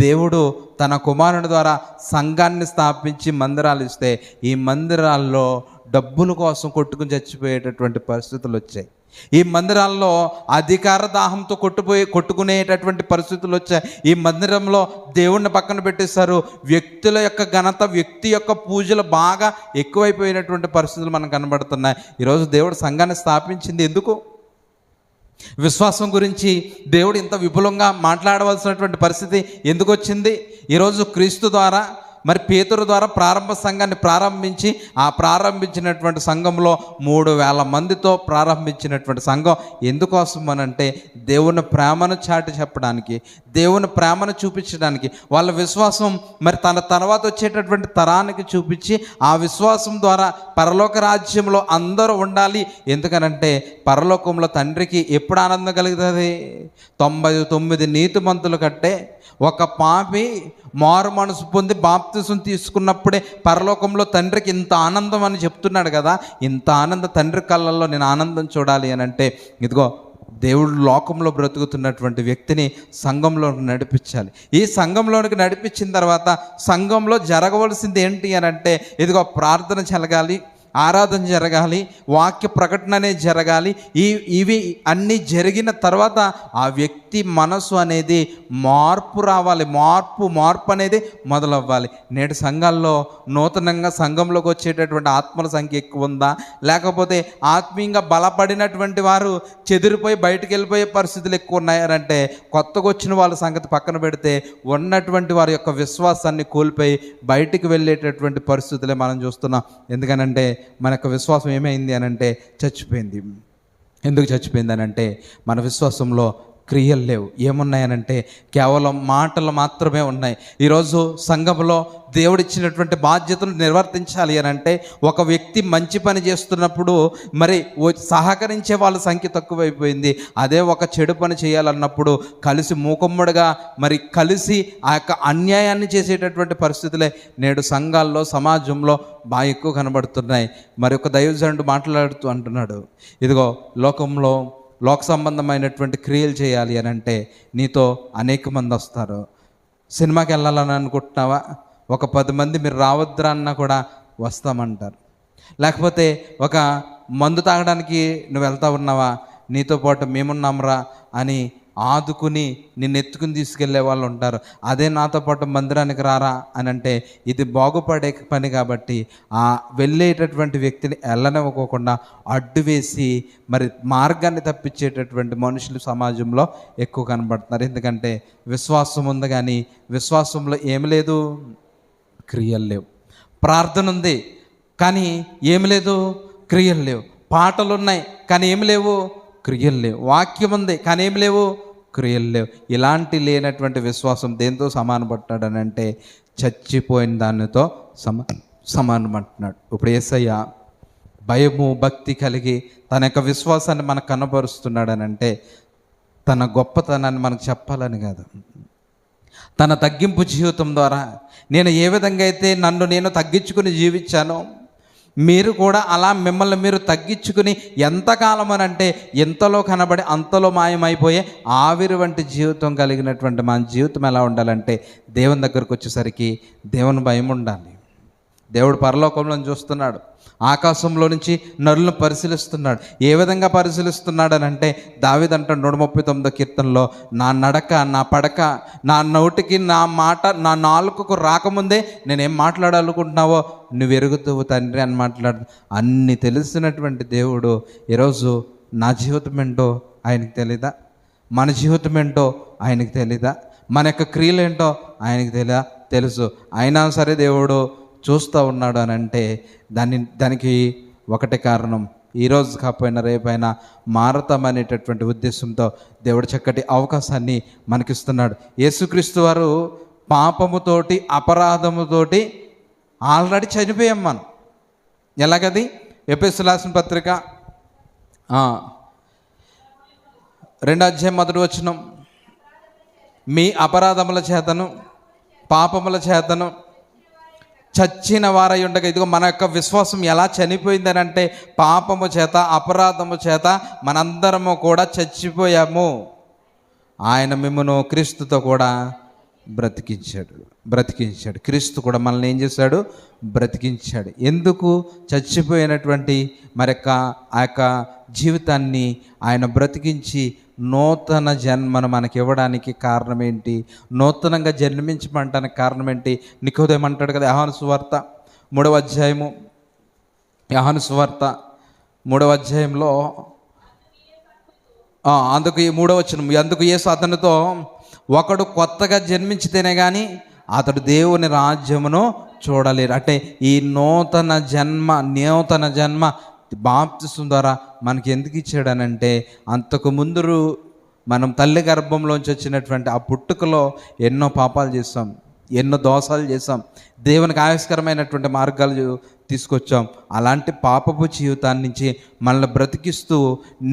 దేవుడు తన కుమారుని ద్వారా సంఘాన్ని స్థాపించి మందిరాలు ఇస్తే ఈ మందిరాల్లో డబ్బుల కోసం కొట్టుకుని చచ్చిపోయేటటువంటి పరిస్థితులు వచ్చాయి. ఈ మందిరాల్లో అధికార దాహంతో కొట్టుకునేటటువంటి పరిస్థితులు వచ్చాయి. ఈ మందిరంలో దేవుణ్ణి పక్కన పెట్టేశారు. వ్యక్తుల యొక్క ఘనత, వ్యక్తి యొక్క పూజలు బాగా ఎక్కువైపోయినటువంటి పరిస్థితులు మనకు కనబడుతున్నాయి. ఈరోజు దేవుడు సంఘాన్ని స్థాపించింది ఎందుకు? విశ్వాసం గురించి దేవుడు ఇంత విపులంగా మాట్లాడవలసినటువంటి పరిస్థితి ఎందుకు వచ్చింది? ఈరోజు క్రీస్తు ద్వారా మరి పేతురు ద్వారా ప్రారంభ సంఘాన్ని ప్రారంభించి ఆ ప్రారంభించినటువంటి సంఘంలో 3000 మందితో ప్రారంభించినటువంటి సంఘం ఎందుకోసం అనంటే దేవుని ప్రేమను చాటి చెప్పడానికి, దేవుని ప్రేమను చూపించడానికి, వాళ్ళ విశ్వాసం మరి తన తర్వాత వచ్చేటటువంటి తరానికి చూపించి ఆ విశ్వాసం ద్వారా పరలోక రాజ్యంలో అందరూ ఉండాలి. ఎందుకనంటే పరలోకంలో తండ్రికి ఎప్పుడు ఆనందం కలుగుతుంది? 99 నీతిమంతుల కంటే ఒక పాపి మారు మనసు పొంది బాప్తిసం తీసుకున్నప్పుడే పరలోకంలో తండ్రికి ఇంత ఆనందం అని చెప్తున్నాడు కదా. ఇంత ఆనందం తండ్రి కళ్ళల్లో నేను ఆనందం చూడాలి అని అంటే ఇదిగో దేవుడు లోకంలో బ్రతుకుతున్నటువంటి వ్యక్తిని సంఘంలోకి నడిపించాలి. ఈ సంఘంలోనికి నడిపించిన తర్వాత సంఘంలో జరగవలసింది ఏంటి అని అంటే ఇదిగో ప్రార్థన జరగాలి, ఆరాధన జరగాలి, వాక్య ప్రకటననే జరగాలి. ఇవి అన్నీ జరిగిన తర్వాత ఆ వ్యక్తి మనసు అనేది మార్పు రావాలి. మార్పు అనేది మొదలవ్వాలి. నేటి సంఘాల్లో నూతనంగా సంఘంలోకి వచ్చేటటువంటి ఆత్మల సంఖ్య ఎక్కువ ఉందా? లేకపోతే ఆత్మీయంగా బలపడినటువంటి వారు చెదిరిపోయి బయటకు వెళ్ళిపోయే పరిస్థితులు ఎక్కువ ఉన్నాయంటే కొత్తగా వచ్చిన వాళ్ళ సంగతి పక్కన పెడితే ఉన్నటువంటి వారి యొక్క విశ్వాసాన్ని కోల్పోయి బయటికి వెళ్ళేటటువంటి పరిస్థితులే మనం చూస్తున్నాం. ఎందుకనంటే మన యొక్క విశ్వాసం ఏమైంది అని అంటే చచ్చిపోయింది. ఎందుకు చచ్చిపోయింది అని అంటే మన విశ్వాసంలో క్రియలు లేవు. ఏమున్నాయనంటే కేవలం మాటలు మాత్రమే ఉన్నాయి. ఈరోజు సంఘంలో దేవుడిచ్చినటువంటి బాధ్యతలు నిర్వర్తించాలి అని అంటే ఒక వ్యక్తి మంచి పని చేస్తున్నప్పుడు మరి సహకరించే వాళ్ళ సంఖ్య తక్కువైపోయింది. అదే ఒక చెడు పని చేయాలన్నప్పుడు కలిసి మూకుమ్మడిగా మరి కలిసి ఆ యొక్క అన్యాయాన్ని చేసేటటువంటి పరిస్థితులే నేడు సంఘాల్లో, సమాజంలో బాగా ఎక్కువ కనబడుతున్నాయి. మరి ఒక దైవజనుడు మాట్లాడుతూ అంటున్నాడు, ఇదిగో లోక సంబంధమైనటువంటి క్రియలు చేయాలి అని అంటే నీతో అనేక మంది వస్తారు. సినిమాకి వెళ్ళాలని అనుకుంటున్నావా? ఒక 10 మంది మీరు రావద్దురా అన్నా కూడా వస్తామంటారు. లేకపోతే ఒక మందు తాగడానికి నువ్వు వెళ్తా ఉన్నావా? నీతో పాటు మేమున్నాంరా అని ఆదుకుని నిన్ను ఎత్తుకుని తీసుకెళ్లే వాళ్ళు ఉంటారు. అదే నాతో పాటు మందిరానికి రారా అని అంటే ఇది బాగుపడే పని కాబట్టి ఆ వెళ్ళేటటువంటి వ్యక్తిని వెళ్ళనివ్వకోకుండా అడ్డు వేసి మరి మార్గాన్ని తప్పించేటటువంటి మనుషులు సమాజంలో ఎక్కువ కనబడుతున్నారు. ఎందుకంటే విశ్వాసం ఉంది కానీ విశ్వాసంలో ఏమి లేదు, క్రియలు లేవు. ప్రార్థన ఉంది కానీ ఏమి లేదు, క్రియలు లేవు. పాటలు ఉన్నాయి కానీ ఏమి లేవు, క్రియలు లేవు. వాక్యం ఉంది కానీ ఏమి లేవు, క్రియలు లేవు. ఇలాంటి లేనటువంటి విశ్వాసం దేంతో సమానపడ్డాడని అంటే చచ్చిపోయిన దానితో సమానమంటున్నాడు. ఇప్పుడు యేసయ్య భయము భక్తి కలిగి తన యొక్క విశ్వాసాన్ని మనకు కనబరుస్తున్నాడని అంటే తన గొప్పతనాన్ని మనకు చెప్పాలని కాదు, తన తగ్గింపు జీవితం ద్వారా నేను ఏ విధంగా అయితే నన్ను నేను తగ్గించుకుని జీవించానో మీరు కూడా అలా మిమ్మల్ని మీరు తగ్గించుకుని ఎంతకాలం అని అంటే ఎంతలో కనబడి అంతలో మాయమైపోయే ఆవిరి వంటి జీవితం కలిగినటువంటి మన జీవితం ఎలా ఉండాలంటే దేవుని దగ్గరకు వచ్చేసరికి దేవుని భయం ఉండాలి. దేవుడు పరలోకంలో చూస్తున్నాడు, ఆకాశంలో నుంచి నరులను పరిశీలిస్తున్నాడు. ఏ విధంగా పరిశీలిస్తున్నాడు అని అంటే దావీదు అంటాడు 139 కీర్తనలో, నా నడక, నా పడక, నా నోటికి నా మాట, నా నాలుకకు రాకముందే నేనేం మాట్లాడాలనుకుంటున్నావో నువ్వు ఎరుగుతావు తండ్రి అని మాట్లాడు. అన్ని తెలిసినటువంటి దేవుడు ఈరోజు నా జీవితం ఏంటో ఆయనకి తెలీదా? మన జీవితం ఏంటో ఆయనకి తెలీదా? మన యొక్క క్రియలు ఏంటో ఆయనకి తెలుసు. అయినా సరే దేవుడు చూస్తూ ఉన్నాడు అని అంటే దానికి ఒకటే కారణం, ఈరోజు కాకపోయినా రేపైనా మారతామనేటటువంటి ఉద్దేశంతో దేవుడు చక్కటి అవకాశాన్ని మనకిస్తున్నాడు. యేసుక్రీస్తు వారు పాపముతోటి, అపరాధముతోటి ఆల్రెడీ చనిపోయాం మనం. ఎలాగది? ఎఫెసీయులకు రాసిన పత్రిక 2వ అధ్యాయం 1వ వచనం, మీ అపరాధముల చేతను పాపముల చేతను చచ్చిన వారై ఉండగా, ఇదిగో మన యొక్క విశ్వాసం ఎలా చనిపోయిందని అంటే పాపము చేత, అపరాధము చేత మనందరము కూడా చచ్చిపోయాము. ఆయన మిమ్మును క్రీస్తుతో కూడా బ్రతికించాడు. క్రీస్తు కూడా మనల్ని ఏం చేశాడు? బ్రతికించాడు. ఎందుకు? చచ్చిపోయినటువంటి ఆ యొక్క జీవితాన్ని ఆయన బ్రతికించి నూతన జన్మను మనకి ఇవ్వడానికి కారణం ఏంటి? నూతనంగా జన్మించమంటానికి కారణం ఏంటి? నికోదేము అంటాడు కదా, యోహాను సువార్త 3వ అధ్యాయము, యోహాను సువార్త 3వ అధ్యాయంలో అందుకు 3వ వచనం, అందుకు యేసు అతనితో, ఒకడు కొత్తగా జన్మించితేనే కానీ అతడు దేవుని రాజ్యమును చూడలేరు. అంటే ఈ నూతన జన్మ బాప్తిసం ద్వారా మనకి ఎందుకు ఇచ్చాడనంటే, అంతకు ముందు మనం తల్లి గర్భంలోంచి వచ్చినటువంటి ఆ పుట్టుకలో ఎన్నో పాపాలు చేస్తాం, ఎన్నో దోషాలు చేస్తాం, దేవునికి ఆయాస్కరమైనటువంటి మార్గాలు తీసుకొచ్చాం. అలాంటి పాపపు జీవితాన్ని నుంచి మనల్ని బ్రతికిస్తూ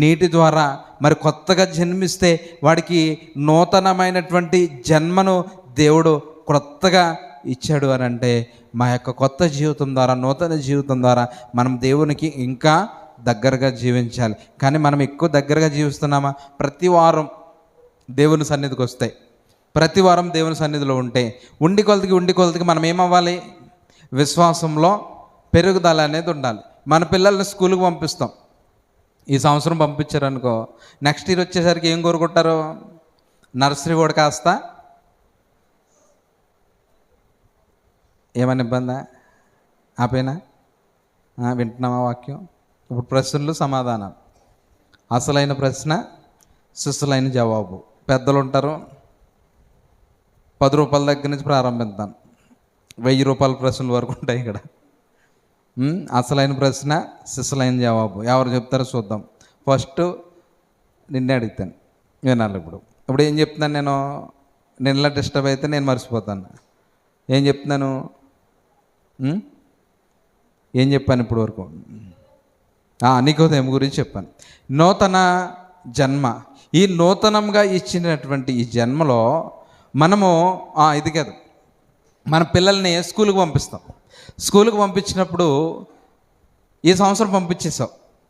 నీటి ద్వారా మరి కొత్తగా జన్మిస్తే వాడికి నూతనమైనటువంటి జన్మను దేవుడు కొత్తగా ఇచ్చాడు అని అంటే, మా యొక్క కొత్త జీవితం ద్వారా, నూతన జీవితం ద్వారా మనం దేవునికి ఇంకా దగ్గరగా జీవించాలి. కానీ మనం ఎక్కువ దగ్గరగా జీవిస్తున్నామా? ప్రతి వారం దేవుని సన్నిధికి వస్తాయి, ప్రతి వారం దేవుని సన్నిధిలో ఉండి కొలతకి మనం ఏమవ్వాలి? విశ్వాసంలో పెరుగుదల అనేది ఉండాలి. మన పిల్లల్ని స్కూల్కి పంపిస్తాం, ఈ సంవత్సరం పంపించారనుకో, నెక్స్ట్ ఇయర్ వచ్చేసరికి ఏం కోరుకుంటారు? నర్సరీ కూడా కాస్త ఏమైనా ఇబ్బందా? ఆపేనా? వింటున్నామా వాక్యం? ఇప్పుడు ప్రశ్నలు, సమాధానాలు. అసలైన ప్రశ్న, శిశులైన జవాబు. పెద్దలు ఉంటారు, 10 రూపాయల దగ్గర నుంచి ప్రారంభిద్దాం, 1000 రూపాయల ప్రశ్నల వరకు ఉంటాయి ఇక్కడ. అసలైన ప్రశ్న, శిశులైన జవాబు. ఎవరు చెప్తారో చూద్దాం. ఫస్ట్ నిన్నే అడుగుతాను, వినాలి. ఇప్పుడు ఏం చెప్తున్నాను నేను ఇలా డిస్టర్బ్ అయితే నేను మర్చిపోతాను. ఏం చెప్తున్నాను? ఏం చెప్పాను ఇప్పుడు వరకు? నికోదేము గురించి చెప్పాను. నూతన జన్మ. ఈ నూతనంగా ఇచ్చినటువంటి ఈ జన్మలో మనము ఇది కాదు, మన పిల్లల్ని స్కూల్కి పంపిస్తాం. స్కూల్కి పంపించినప్పుడు ఈ సంవత్సరం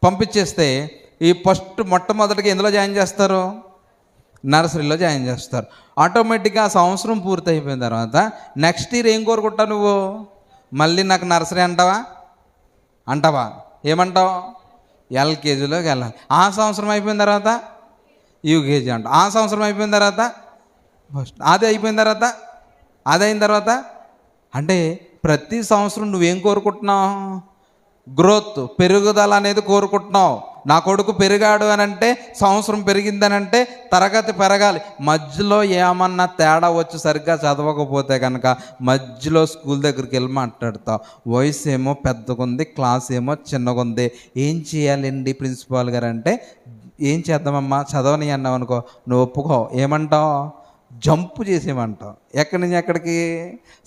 పంపించేస్తే ఈ మొట్టమొదటిగా ఎందులో జాయిన్ చేస్తారు? నర్సరీలో జాయిన్ చేస్తారు. ఆటోమేటిక్గా ఆ సంవత్సరం పూర్తి అయిపోయిన తర్వాత నెక్స్ట్ ఇయర్ ఏం కోరుకుంటావు నువ్వు? మళ్ళీ నాకు నర్సరీ అంటావా? ఏమంటావు? ఎల్కేజీలోకి వెళ్ళాలి. ఆ సంవత్సరం అయిపోయిన తర్వాత యూకేజీ అంటావు. ఆ సంవత్సరం అయిపోయిన తర్వాత ఫస్ట్. అది అయిన తర్వాత అంటే ప్రతి సంవత్సరం నువ్వేం కోరుకుంటున్నావు? గ్రోత్, పెరుగుదల అనేది కోరుకుంటున్నావు. నా కొడుకు పెరిగాడు అని అంటే, సంవత్సరం పెరిగిందనంటే తరగతి పెరగాలి. మధ్యలో ఏమన్నా తేడా వచ్చి సరిగ్గా చదవకపోతే కనుక మధ్యలో స్కూల్ దగ్గరికి వెళ్ళి మాట్లాడతావు. వయసు ఏమో పెద్దగుంది, క్లాస్ ఏమో చిన్నగుంది, ఏం చేయాలండి ప్రిన్సిపాల్ గారు అంటే, ఏం చేద్దామమ్మా చదవని అన్నావు అనుకో, నువ్వు ఒప్పుకో. ఏమంటావు? జంపు చేసేమంటావు. ఎక్కడి నుంచి ఎక్కడికి?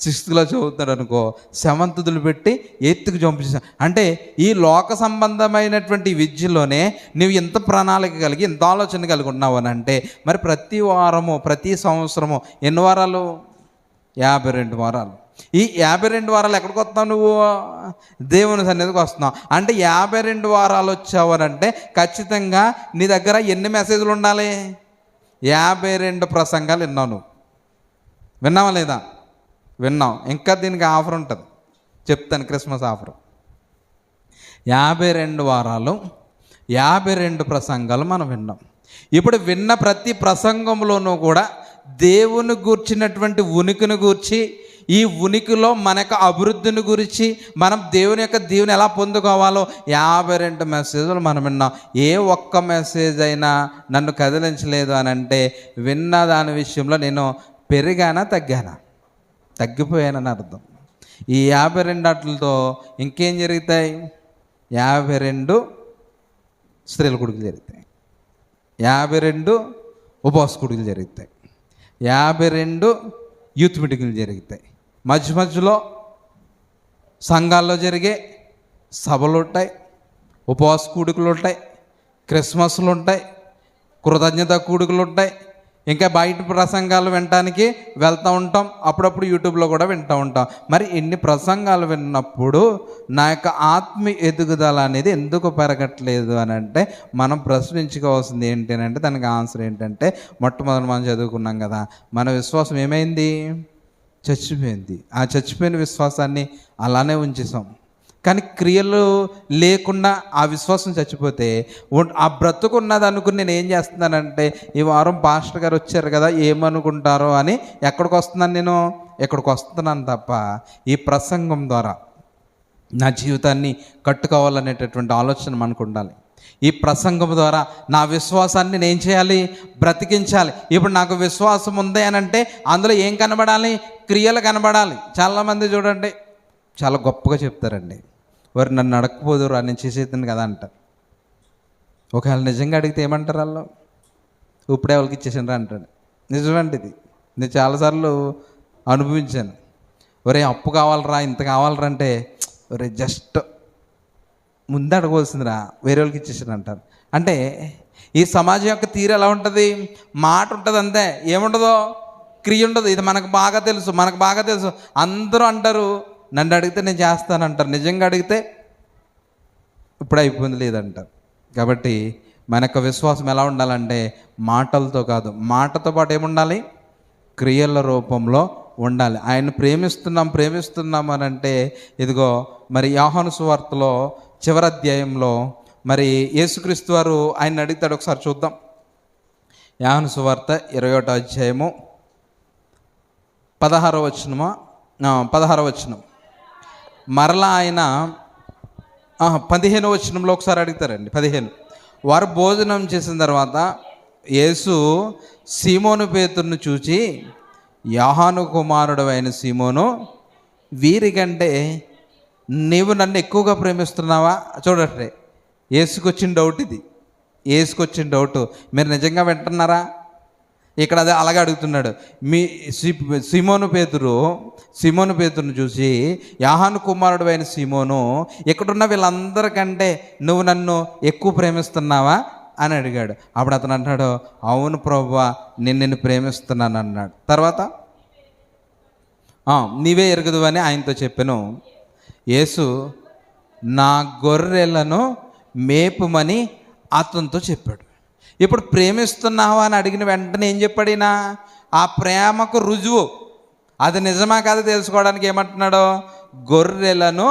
6th క్లాస్ చదువుతాడు అనుకో, 7th వదిలిపెట్టి 8th జంప్ చేసావు. అంటే ఈ లోక సంబంధమైనటువంటి విద్యలోనే నువ్వు ఇంత ప్రణాళిక కలిగి, ఇంత ఆలోచన కలిగి ఉన్నావు అని అంటే, మరి ప్రతి వారము, ప్రతి సంవత్సరము ఎన్ని వారాలు? 52 వారాలు. ఈ 52 వారాలు ఎక్కడికి వస్తున్నావు నువ్వు? దేవుని సన్నిధికి వస్తున్నావు. అంటే 52 వారాలు వచ్చావు అని అంటే ఖచ్చితంగా నీ దగ్గర ఎన్ని మెసేజ్లు ఉండాలి? 52 ప్రసంగాలు విన్నావు నువ్వు. విన్నావా లేదా? విన్నావు. ఇంకా దీనికి ఆఫర్ ఉంటుంది. చెప్తాను క్రిస్మస్ ఆఫర్. 52 వారాలు 52 ప్రసంగాలు మనం విన్నాం. ఇప్పుడు విన్న ప్రతి ప్రసంగంలోనూ కూడా దేవుని గూర్చినటువంటి ఉనికిని గూర్చి, ఈ ఉనికిలో మన యొక్క అభివృద్ధిని గురించి, మనం దేవుని యొక్క దీవెని ఎలా పొందుకోవాలో 52 మెసేజ్లు మనం విన్నాం. ఏ ఒక్క మెసేజ్ అయినా నన్ను కదిలించలేదు అని అంటే విన్న దాని విషయంలో నేను పెరిగానా తగ్గానా? తగ్గిపోయానని అర్థం. ఈ 52 అట్లతో ఇంకేం జరుగుతాయి? 52 స్త్రీల కొడుకులు జరుగుతాయి, 52 ఉపవాస కొడుకులు జరుగుతాయి, 52 యూత్ మీటింగులు జరుగుతాయి. మధ్యలో సంఘాల్లో జరిగే సభలు ఉంటాయి, ఉపవాస కూడికలు ఉంటాయి, క్రిస్మస్లు ఉంటాయి, కృతజ్ఞత కూడికలు ఉంటాయి, ఇంకా బయట ప్రసంగాలు వినటానికి వెళ్తూ ఉంటాం, అప్పుడప్పుడు యూట్యూబ్లో కూడా వింటూ ఉంటాం. మరి ఇన్ని ప్రసంగాలు విన్నప్పుడు నా యొక్క ఆత్మీయ ఎదుగుదల అనేది ఎందుకు పెరగట్లేదు అని అంటే మనం ప్రశ్నించుకోవాల్సింది ఏంటి అని అంటే దానికి ఆన్సర్ ఏంటంటే, మొట్టమొదటి మనం చదువుకున్నాం కదా, మన విశ్వాసం ఏమైంది? చచ్చిపోయింది. ఆ చచ్చిపోయిన విశ్వాసాన్ని అలానే ఉంచేసాం. కానీ క్రియలు లేకుండా ఆ విశ్వాసం చచ్చిపోతే ఆ బ్రతుకున్నది అనుకుని నేను ఏం చేస్తున్నానంటే, ఈ వారం పాస్టర్ గారు వచ్చారు కదా ఏమనుకుంటారో అని ఎక్కడికి వస్తున్నాను? నేను ఎక్కడికి వస్తున్నాను తప్ప ఈ ప్రసంగం ద్వారా నా జీవితాన్ని కట్టుకోవాలనేటటువంటి ఆలోచన మనకు ఉండాలి. ఈ ప్రసంగం ద్వారా నా విశ్వాసాన్ని నేను చేయాలి, బ్రతికించాలి. ఇప్పుడు నాకు విశ్వాసం ఉంది అని అంటే అందులో ఏం కనబడాలి? క్రియలు కనబడాలి. చాలామంది చూడండి చాలా గొప్పగా చెప్తారండి, వారు నన్ను అడగకపోదురు నేను చేసేద్దాను కదా అంటారు. ఒకవేళ నిజంగా అడిగితే ఏమంటారు? వాళ్ళు ఇప్పుడే వాళ్ళకి ఇచ్చేసిండ్రా అంటాడు. నిజమండి, ఇది నేను చాలాసార్లు అనుభవించాను. ఒరే అప్పు కావాలరా, ఇంత కావాలరా అంటే ఒరే జస్ట్ ముందు అడగవలసిందిరా, వేరే వాళ్ళకి ఇచ్చేసాను అంటారు. అంటే ఈ సమాజం యొక్క తీరు ఎలా ఉంటుంది? మాట ఉంటుంది అంతే, ఏముండదో క్రియ ఉండదు. ఇది మనకు బాగా తెలుసు. అందరూ అంటారు నన్ను అడిగితే నేను చేస్తానంటారు, నిజంగా అడిగితే ఇప్పుడు అయిపోయింది లేదంటారు. కాబట్టి మన యొక్క విశ్వాసం ఎలా ఉండాలంటే మాటలతో కాదు, మాటతో పాటు ఏముండాలి? క్రియల రూపంలో ఉండాలి. ఆయన ప్రేమిస్తున్నాం అని అంటే ఇదిగో మరి యోహాను సువార్తలో చివరి అధ్యాయంలో మరి యేసుక్రీస్తు వారు ఆయన అడుగుతాడు. ఒకసారి చూద్దాం. యోహాను సువార్త 21వ అధ్యాయము 16వ వచనం. మరలా ఆయన 15వ వచనంలో ఒకసారి అడుగుతారండి. 15. వారు భోజనం చేసిన తర్వాత యేసు సీమోను పేతురును చూచి, యోహాను కుమారుడు అయిన సీమోను, వీరికంటే నీవు నన్ను ఎక్కువగా ప్రేమిస్తున్నావా? చూడండి, యేసుకొచ్చిన డౌట్ ఇది. యేసుకొచ్చిన డౌట్, మీరు నిజంగా వింటున్నారా? ఇక్కడ అదే అలాగే అడుగుతున్నాడు. సీమోను పేతురును చూసి, యోహాను కుమారుడు అయిన సీమోను, ఇక్కడున్న వీళ్ళందరికంటే నువ్వు నన్ను ఎక్కువ ప్రేమిస్తున్నావా అని అడిగాడు. అప్పుడు అతను అంటాడు, అవును ప్రభువా, నేను నిన్ను ప్రేమిస్తున్నాను అన్నాడు. తర్వాత నీవే ఎరుగుదు అని ఆయనతో చెప్పాను. యేసు నా గొర్రెలను మేపుమని అతనితో చెప్పాడు. ఇప్పుడు ప్రేమిస్తున్నావా అని అడిగిన వెంటనే ఏం చెప్పాడినా? ఆ ప్రేమకు రుజువు అది నిజమా కాదు తెలుసుకోవడానికి ఏమంటున్నాడో, గొర్రెలను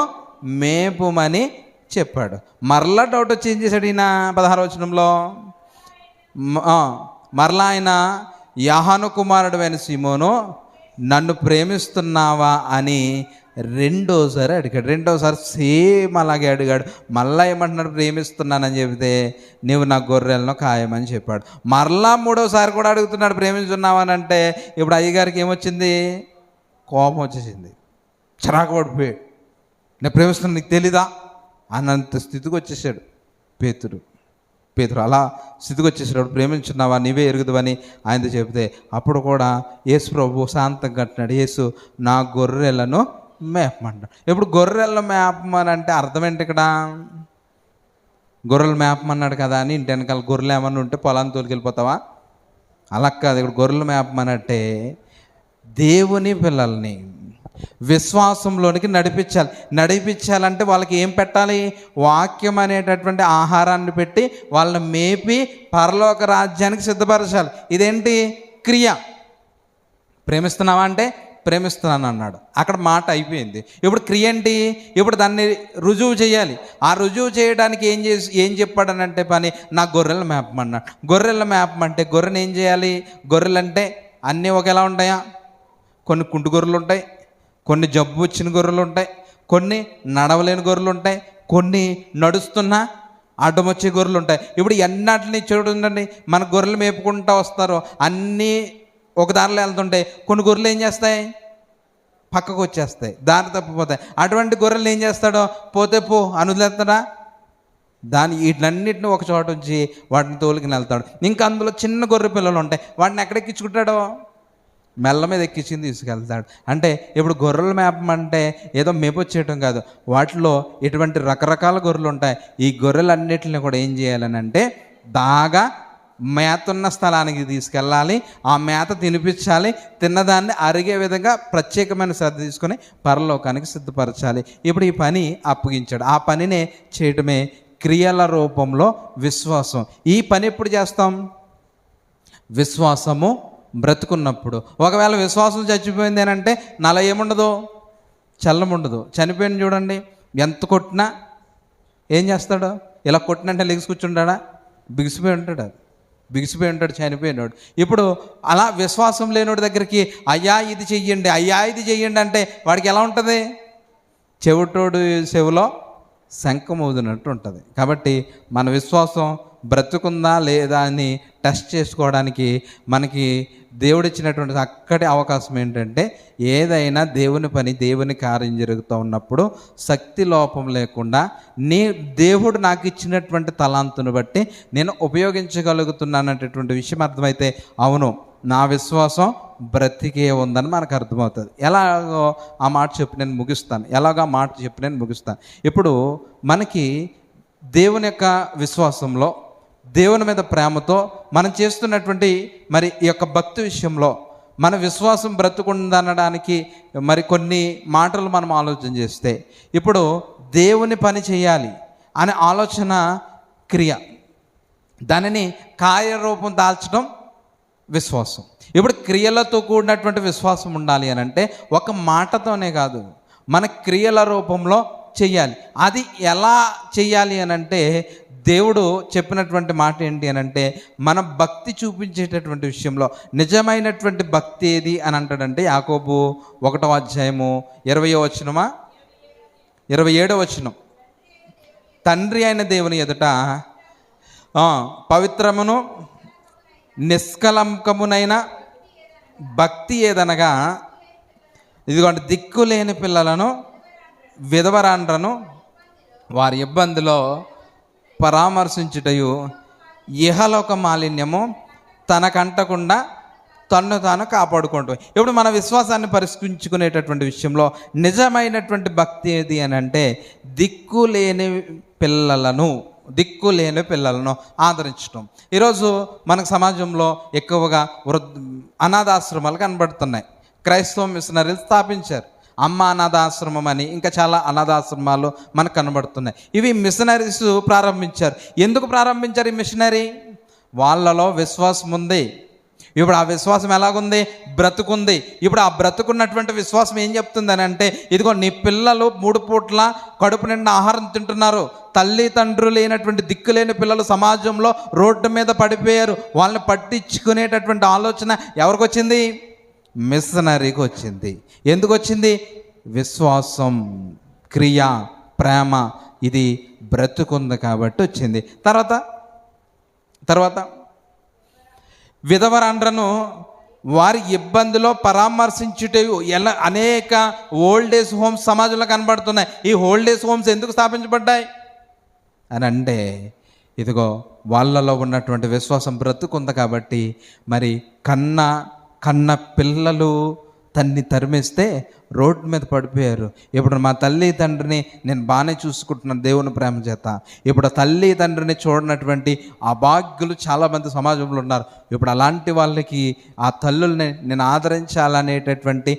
మేపుమని చెప్పాడు. మరలా డౌట్ వచ్చి ఏం చేశాడు ఈయన? 16వ వచనంలో మరలా ఆయన, యోహాను కుమారుడు అయిన సీమోను, నన్ను ప్రేమిస్తున్నావా అని రెండోసారి అడిగాడు. రెండోసారి సేమ్ అలాగే అడిగాడు. మళ్ళీ ఏమంటున్నాడు? ప్రేమిస్తున్నానని చెబితే నీవు నా గొర్రెలను ఖాయమని చెప్పాడు. మరలా మూడోసారి కూడా అడుగుతున్నాడు, ప్రేమిస్తున్నావని అంటే ఇప్పుడు అయ్యగారికి ఏమొచ్చింది? కోపం వచ్చేసింది, చిరాకు పడిపోయాడు. నేను ప్రేమిస్తున్నాను నీకు తెలీదా అన్నంత స్థితికి వచ్చేసాడు పేతురు. అలా స్థితికి వచ్చేసాడు. ప్రేమించున్నావా, నీవే ఎరుగుదువని ఆయనతో చెబితే అప్పుడు కూడా యేసు ప్రభు శాంతంగా కట్టినాడు. యేసు నా గొర్రెలను మేపమంటాడు. ఇప్పుడు గొర్రెలను మేపమని అంటే అర్థం ఏంటి? ఇక్కడ గొర్రెలు మేపమన్నాడు కదా అని ఇంటి వెనకాల గొర్రెలు ఏమన్నా ఉంటే పొలాన్ని తోలికెళ్ళిపోతావా? అలా కాదు. ఇక్కడ గొర్రెలు మేపమనంటే దేవుని పిల్లల్ని విశ్వాసంలోనికి నడిపించాలంటే వాళ్ళకి ఏం పెట్టాలి? వాక్యం అనేటటువంటి ఆహారాన్ని పెట్టి వాళ్ళని మేపి పరలోక రాజ్యానికి సిద్ధపరచాలి. ఇదేంటి? క్రియ. ప్రేమిస్తున్నావా అంటే ప్రేమిస్తున్నాను అన్నాడు. అక్కడ మాట అయిపోయింది. ఇప్పుడు క్రియ ఏంటి? ఇప్పుడు దాన్ని రుజువు చేయాలి. ఆ రుజువు చేయడానికి ఏం చెప్పాడనంటే పని, నా గొర్రెల మేపమన్నాడు. గొర్రెల మేపమంటే గొర్రెని ఏం చేయాలి? గొర్రెలు అంటే అన్నీ ఒకేలా ఉంటాయా? కొన్ని కుంటు గొర్రెలు ఉంటాయి, కొన్ని జబ్బు వచ్చిన గొర్రెలు ఉంటాయి, కొన్ని నడవలేని గొర్రెలు ఉంటాయి, కొన్ని నడుస్తున్న అడ్డం వచ్చే గొర్రెలు ఉంటాయి. ఇప్పుడు ఎన్నాటిని చూడండి, మన గొర్రెలు మేపుకుంటూ వస్తారు, అన్నీ ఒక దారిలో వెళ్తుంటాయి. కొన్ని గొర్రెలు ఏం చేస్తాయి? పక్కకు వచ్చేస్తాయి, దారి తప్పిపోతాయి. అటువంటి గొర్రెలు ఏం చేస్తాడో, పోతే పో అనుదిలేస్తాడా? వీటినన్నిటిని ఒక చోట ఉంచి వాటిని తోలుకుని వెళ్తాడు. ఇంకా అందులో చిన్న గొర్రె పిల్లలు ఉంటాయి, వాటిని ఎక్కడెక్కించుకుంటాడో? మెల్ల మీద ఎక్కించింది తీసుకెళ్తాడు. అంటే ఇప్పుడు గొర్రెలు మేపమంటే ఏదో మేపొచ్చేయటం కాదు, వాటిలో ఇటువంటి రకరకాల గొర్రెలు ఉంటాయి. ఈ గొర్రెలన్నిటిని కూడా ఏం చేయాలని అంటే బాగా మేత ఉన్న స్థలానికి తీసుకెళ్ళాలి, ఆ మేత తినిపించాలి, తిన్నదాన్ని అరిగే విధంగా ప్రత్యేకమైన శ్రద్ధ తీసుకొని పరలోకానికి సిద్ధపరచాలి. ఇప్పుడు ఈ పని అప్పగించాడు. ఆ పనినే చేయటమే క్రియల రూపంలో విశ్వాసం. ఈ పని ఎప్పుడు చేస్తాం? విశ్వాసము బ్రతుకున్నప్పుడు. ఒకవేళ విశ్వాసం చచ్చిపోయింది అని అంటే నల ఏముండదు, చల్లం ఉండదు. చనిపోయింది చూడండి, ఎంత కొట్టినా ఏం చేస్తాడు? ఇలా కొట్టినంటే లెగిసి కూర్చుంటాడా? బిగిసిపోయి ఉంటాడు చనిపోయినాడు. ఇప్పుడు అలా విశ్వాసం లేనివాడి దగ్గరికి అయ్యా ఇది చెయ్యండి, అయ్యా ఇది చెయ్యండి అంటే వాడికి ఎలా ఉంటుంది? చెవిటోడు చెవిలో శంఖం ఊదినట్టు ఉంటుంది. కాబట్టి మన విశ్వాసం బ్రతుకుందా లేదా అని టెస్ట్ చేసుకోవడానికి మనకి దేవుడిచ్చినటువంటి అక్కడి అవకాశం ఏంటంటే, ఏదైనా దేవుని పని, దేవుని కార్యం జరుగుతూ ఉన్నప్పుడు శక్తి లోపం లేకుండా దేవుడు నాకు ఇచ్చినటువంటి తలాంతును బట్టి నేను ఉపయోగించగలుగుతున్నాననేటటువంటి విషయం అర్థమైతే, అవును నా విశ్వాసం బ్రతికే ఉందని మనకు అర్థమవుతుంది. ఎలాగో ఆ మాట చెప్పి నేను ముగిస్తాను. ఇప్పుడు మనకి దేవుని యొక్క విశ్వాసంలో, దేవుని మీద ప్రేమతో మనం చేస్తున్నటువంటి మరి ఈ యొక్క భక్తి విషయంలో మన విశ్వాసం బ్రతుకుందనడానికి మరి కొన్ని మాటలు మనం ఆలోచన చేస్తే, ఇప్పుడు దేవుని పని చేయాలి అనే ఆలోచన క్రియ, దానిని కార్యరూపం దాల్చడం విశ్వాసం. ఇప్పుడు క్రియలతో కూడినటువంటి విశ్వాసం ఉండాలి అని అంటే ఒక మాటతోనే కాదు, మన క్రియల రూపంలో చెయ్యాలి. అది ఎలా చెయ్యాలి అని అంటే దేవుడు చెప్పినటువంటి మాట ఏంటి అని అంటే, మన భక్తి చూపించేటటువంటి విషయంలో నిజమైనటువంటి భక్తి ఏది అని అంటాడంటే, యాకోబు 1వ అధ్యాయము 20వ వచనమా 27వ వచనం, తండ్రి అయిన దేవుని ఎదుట పవిత్రమును నిష్కలంకమునైన భక్తి ఏదనగా, ఇదిగోండి దిక్కులేని పిల్లలను, విధవరాండ్రను వారి ఇబ్బందిలో పరామర్శించుటయు, ఇహలోక మాలిన్యము తనకంటకుండా తన్ను తాను కాపాడుకుంటూ. ఇప్పుడు మన విశ్వాసాన్ని పరిష్కరించుకునేటటువంటి విషయంలో నిజమైనటువంటి భక్తి ఏది అని అంటే, దిక్కులేని పిల్లలను ఆదరించడం. ఈరోజు మనకు సమాజంలో ఎక్కువగా అనాథాశ్రమాలు కనబడుతున్నాయి. క్రైస్తవ మిషనరీలు స్థాపించారు. అమ్మ అనాథాశ్రమం అని ఇంకా చాలా అనాథాశ్రమాలు మనకు కనబడుతున్నాయి. ఇవి మిషనరీస్ ప్రారంభించారు. ఎందుకు ప్రారంభించారు ఈ మిషనరీ? వాళ్ళలో విశ్వాసం ఉంది. ఇప్పుడు ఆ విశ్వాసం ఎలాగుంది? బ్రతుకుంది. ఇప్పుడు ఆ బ్రతుకున్నటువంటి విశ్వాసం ఏం చెప్తుంది అని అంటే, ఇదిగో నీ పిల్లలు 3 పూట్ల కడుపు నిండా ఆహారం తింటున్నారు, తల్లి తండ్రులు లేనటువంటి దిక్కులేని పిల్లలు సమాజంలో రోడ్డు మీద పడిపోయారు, వాళ్ళని పట్టించుకునేటటువంటి ఆలోచన ఎవరికి వచ్చింది? మిషనరీకి వచ్చింది. ఎందుకు వచ్చింది? విశ్వాసం, క్రియ, ప్రేమ ఇది బ్రతుకుంది కాబట్టి వచ్చింది. తర్వాత విధవరాండ్రను వారి ఇబ్బందిలో పరామర్శించుటే. అనేక ఓల్డ్ ఏజ్ హోమ్స్ సమాజంలో కనబడుతున్నాయి. ఈ ఓల్డ్ ఏజ్ హోమ్స్ ఎందుకు స్థాపించబడ్డాయి అని అంటే, ఇదిగో వాళ్ళలో ఉన్నటువంటి విశ్వాసం బ్రతుకుంది కాబట్టి. మరి కన్న పిల్లలు తరిమేస్తే రోడ్డు మీద పడిపోయారు. ఇప్పుడు మా తల్లి తండ్రిని నేను బాగానే చూసుకుంటున్నాను దేవుని ప్రేమ చేత. ఇప్పుడు తల్లి తండ్రిని చూడనటువంటి అభాగ్యులు చాలామంది సమాజంలో ఉన్నారు. ఇప్పుడు అలాంటి వాళ్ళకి ఆ తల్లుల్ని నేను ఆదరించాలనేటటువంటి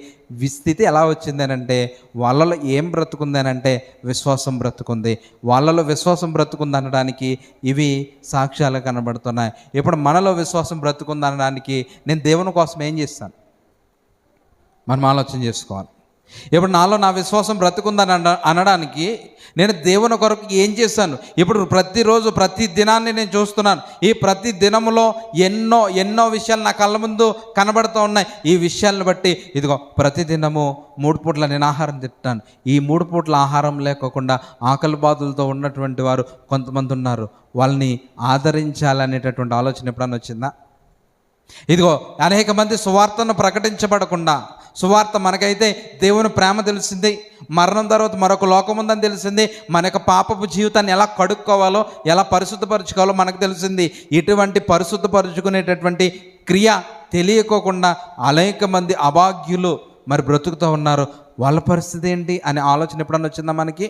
స్థితి ఎలా వచ్చింది అని అంటే, వాళ్ళలో ఏం బ్రతుకుంది అని అంటే విశ్వాసం బ్రతుకుంది. వాళ్ళలో విశ్వాసం బ్రతుకుంది అనడానికి ఇవి సాక్ష్యాలు కనబడుతున్నాయి. ఇప్పుడు మనలో విశ్వాసం బ్రతుకుంది అనడానికి నేను దేవుని కోసం ఏం చేస్తాను? మనం ఆలోచన చేసుకోవాలి. ఇప్పుడు నాలో నా విశ్వాసం బ్రతుకుందని అనడానికి నేను దేవుని కొరకు ఏం చేశాను? ఇప్పుడు ప్రతిరోజు ప్రతి దినాన్ని నేను చూస్తున్నాను. ఈ ప్రతి దినములో ఎన్నో విషయాలు నా కళ్ళ ముందు కనబడుతూ ఉన్నాయి. ఈ విషయాలను బట్టి ఇదిగో ప్రతి దినము 3 పూట్ల నేను ఆహారం తింటాను. ఈ 3 పూట్ల ఆహారం లేకోకుండా ఆకలి బాధలతో ఉన్నటువంటి వారు కొంతమంది ఉన్నారు. వాళ్ళని ఆదరించాలనేటటువంటి ఆలోచన ఎప్పుడన్నా వచ్చిందా? ఇదిగో అనేక మంది సువార్తను ప్రకటించబడకుండా, సువార్త మనకైతే దేవుని ప్రేమ తెలిసింది, మరణం తర్వాత మరొక లోకం ఉందని తెలిసింది, మన యొక్క పాపపు జీవితాన్ని ఎలా కడుక్కోవాలో, ఎలా పరిశుద్ధపరచుకోవాలో మనకు తెలిసింది. ఇటువంటి పరిశుద్ధపరుచుకునేటటువంటి క్రియ తెలియకోకుండా అనేక మంది అభాగ్యులు మరి బ్రతుకుతూ ఉన్నారు. వాళ్ళ పరిస్థితి ఏంటి అనే ఆలోచన ఎప్పుడన్నా వచ్చిందా మనకి?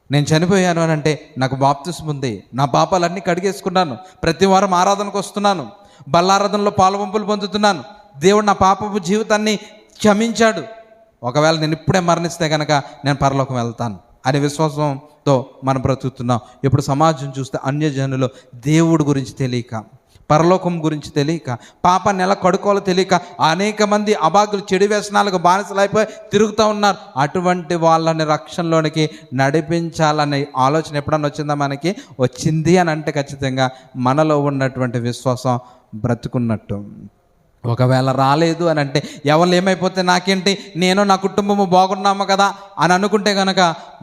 నేను చనిపోయాను అని అంటే నాకు బాప్తిస్మం ఉంది, నా పాపాలన్నీ కడిగేసుకున్నాను, ప్రతి వారం ఆరాధనకు వస్తున్నాను, బల్లారాధనలో పాలువంపులు పొందుతున్నాను, దేవుడు నా పాపపు జీవితాన్ని క్షమించాడు, ఒకవేళ నేను ఇప్పుడే మరణిస్తే కనుక నేను పరలోకం వెళ్తాను అనే విశ్వాసంతో మనం బ్రతుకుతున్నాం. ఇప్పుడు సమాజం చూస్తే అన్యజనులు దేవుడి గురించి తెలియక, పరలోకం గురించి తెలియక, పాపాన్ని ఎలా కడుకోవాలో తెలియక అనేక మంది అభాగ్యులు చెడు వ్యసనాలకు బానిసలైపోయి తిరుగుతూ ఉన్నారు. అటువంటి వాళ్ళని రక్షణలోనికి నడిపించాలనే ఆలోచన ఎప్పుడన్నా వచ్చిందా మనకి? వచ్చింది అని అంటే ఖచ్చితంగా మనలో ఉన్నటువంటి విశ్వాసం బ్రతుకున్నట్టు. ఒకవేళ రాలేదు అని అంటే ఎవరు ఏమైపోతే నాకేంటి, నేను నా కుటుంబము బాగున్నాము కదా అని అనుకుంటే కనుక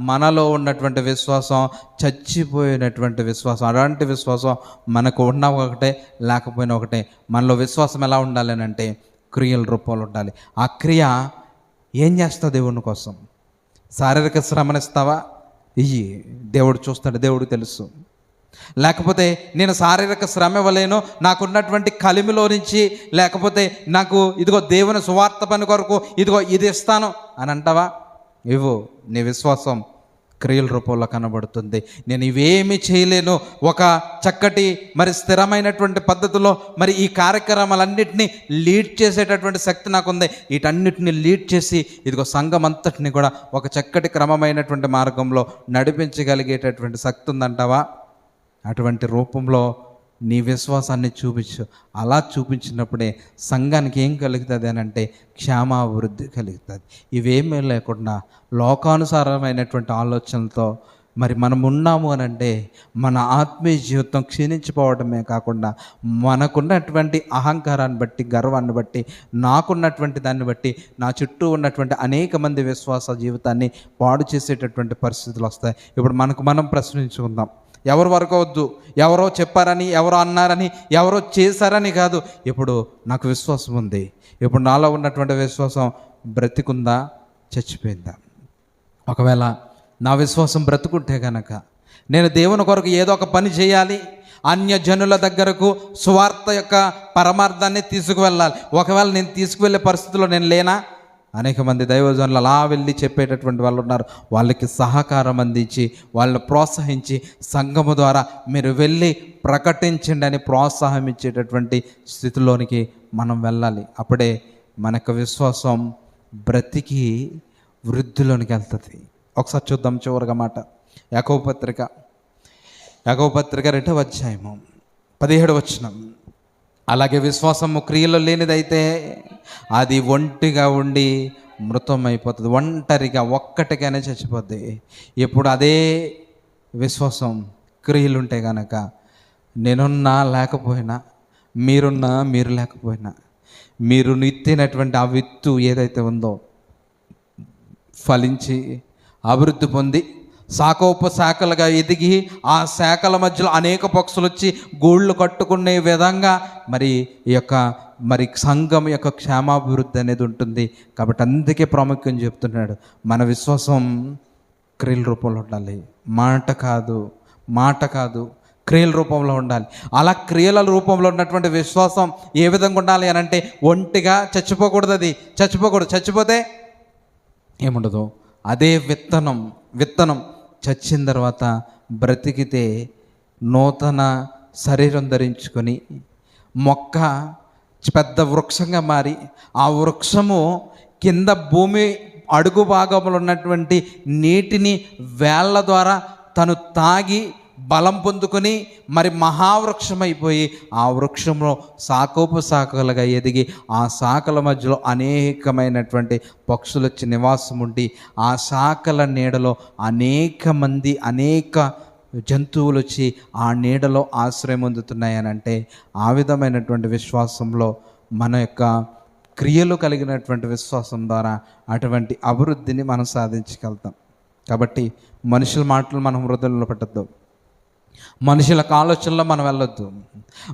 మనలో ఉన్నటువంటి విశ్వాసం చచ్చిపోయినటువంటి విశ్వాసం. అలాంటి విశ్వాసం మనకు ఉన్న ఒకటే, లేకపోయినా ఒకటే. మనలో విశ్వాసం ఎలా ఉండాలి అని అంటే క్రియల రూపంలో ఉండాలి. ఆ క్రియ ఏం చేస్తావు దేవుని కోసం? శారీరక శ్రమనిస్తావా? ఇయ్యి, దేవుడు చూస్తాడు, దేవుడికి తెలుసు. లేకపోతే నేను శారీరక శ్రమ ఇవ్వలేను, నాకున్నటువంటి కలిమిలో నుంచి, లేకపోతే నాకు ఇదిగో దేవుని సువార్త పని కొరకు ఇదిగో ఇది ఇస్తాను అని అంటావా? ఇవ్వు. నీ విశ్వాసం క్రియల రూపంలో కనబడుతుంది. నేను ఇవేమీ చేయలేను, ఒక చక్కటి మరి స్థిరమైనటువంటి పద్ధతిలో మరి ఈ కార్యక్రమాలన్నింటినీ లీడ్ చేసేటటువంటి శక్తి నాకుంది, వీటన్నిటిని లీడ్ చేసి ఇదిగో సంఘం అంతటిని కూడా ఒక చక్కటి క్రమమైనటువంటి మార్గంలో నడిపించగలిగేటటువంటి శక్తి ఉందంటావా? అటువంటి రూపంలో నీ విశ్వాసాన్ని చూపించు. అలా చూపించినప్పుడే సంఘానికి ఏం కలుగుతుంది అని అంటే క్షేమాభివృద్ధి కలుగుతుంది. ఇవేమీ లేకుండా లోకానుసారమైనటువంటి ఆలోచనలతో మరి మనం ఉన్నాము అని అంటే మన ఆత్మీయ జీవితం క్షీణించిపోవడమే కాకుండా మనకున్నటువంటి అహంకారాన్ని బట్టి, గర్వాన్ని బట్టి, నాకున్నటువంటి దాన్ని బట్టి నా చుట్టూ ఉన్నటువంటి అనేక మంది విశ్వాస జీవితాన్ని పాడు చేసేటటువంటి పరిస్థితులు వస్తాయి. ఇప్పుడు మనం ప్రశ్నించుకుందాం. ఎవరి వరకు వద్దు, ఎవరో చెప్పారని, ఎవరో అన్నారని, ఎవరో చేశారని కాదు. ఇప్పుడు నాకు విశ్వాసం ఉంది. ఇప్పుడు నాలో ఉన్నటువంటి విశ్వాసం బ్రతికుందా, చచ్చిపోయిందా? ఒకవేళ నా విశ్వాసం బ్రతుకుంటే కనుక నేను దేవుని కొరకు ఏదో ఒక పని చేయాలి, అన్యజనుల దగ్గరకు సువార్త యొక్క పరమార్థాన్ని తీసుకువెళ్ళాలి. ఒకవేళ నేను తీసుకువెళ్ళే పరిస్థితిలో నేను లేనా? అనేక మంది దైవజనులు అలా వెళ్ళి చెప్పేటటువంటి వాళ్ళు ఉన్నారు. వాళ్ళకి సహకారం అందించి, వాళ్ళని ప్రోత్సహించి, సంఘము ద్వారా మీరు వెళ్ళి ప్రకటించండి అని ప్రోత్సాహం ఇచ్చేటటువంటి స్థితిలోనికి మనం వెళ్ళాలి. అప్పుడే మనకు విశ్వాసం బ్రతికి వృద్ధిలోనికి వెళ్తుంది. ఒకసారి చూద్దాం చివరిగా మాట. యాకోబు పత్రిక 2వ అధ్యాయము 17వ వచనం. అలాగే విశ్వాసము క్రియలు లేనిదైతే అది ఒంటిగా ఉండి మృతం అయిపోతుంది. ఒంటరిగా ఒక్కటిగానే చచ్చిపోద్ది. ఇప్పుడు అదే విశ్వాసం క్రియలు ఉంటే కనుక నేనున్నా లేకపోయినా, మీరున్నా మీరు లేకపోయినా, మీరు విత్తినటువంటి ఆ విత్తు ఏదైతే ఉందో ఫలించి అభివృద్ధి పొంది శాఖోపశాఖలుగా ఎదిగి ఆ శాఖల మధ్యలో అనేక పక్షులు వచ్చి గూళ్ళు కట్టుకునే విధంగా మరి ఈ యొక్క మరి సంఘం యొక్క క్షేమాభివృద్ధి అనేది ఉంటుంది. కాబట్టి అందుకే ప్రాముఖ్యం చెప్తున్నాడు, మన విశ్వాసం క్రియల రూపంలో ఉండాలి. మాట కాదు క్రియల రూపంలో ఉండాలి. అలా క్రియల రూపంలో ఉన్నటువంటి విశ్వాసం ఏ విధంగా ఉండాలి అని అంటే ఒంటిగా చచ్చిపోకూడదు. అది చచ్చిపోతే ఏముండదు. అదే విత్తనం చచ్చిన తర్వాత బ్రతికితే నూతన శరీరం ధరించుకొని మొక్క పెద్ద వృక్షంగా మారి ఆ వృక్షము కింద భూమి అడుగు భాగంలో ఉన్నటువంటి నీటిని వేళ్ళ ద్వారా తను తాగి బలం పొందుకొని మరి మహావృక్షమైపోయి ఆ వృక్షంలో శాఖోపశాఖలుగా ఎదిగి ఆ శాఖల మధ్యలో అనేకమైనటువంటి పక్షులు వచ్చి నివాసం ఉండి ఆ శాఖల నీడలో అనేక జంతువులు వచ్చి ఆ నీడలో ఆశ్రయం పొందుతున్నాయని అంటే ఆ విధమైనటువంటి విశ్వాసంలో మన యొక్క క్రియలు కలిగినటువంటి విశ్వాసం ద్వారా అటువంటి అభివృద్ధిని మనం సాధించగలుగుతాం. కాబట్టి మనుషుల మాటలు మనం హృదయంలో పెట్టద్దు, మనుషుల ఆలోచనలో మనం వెళ్ళొద్దు.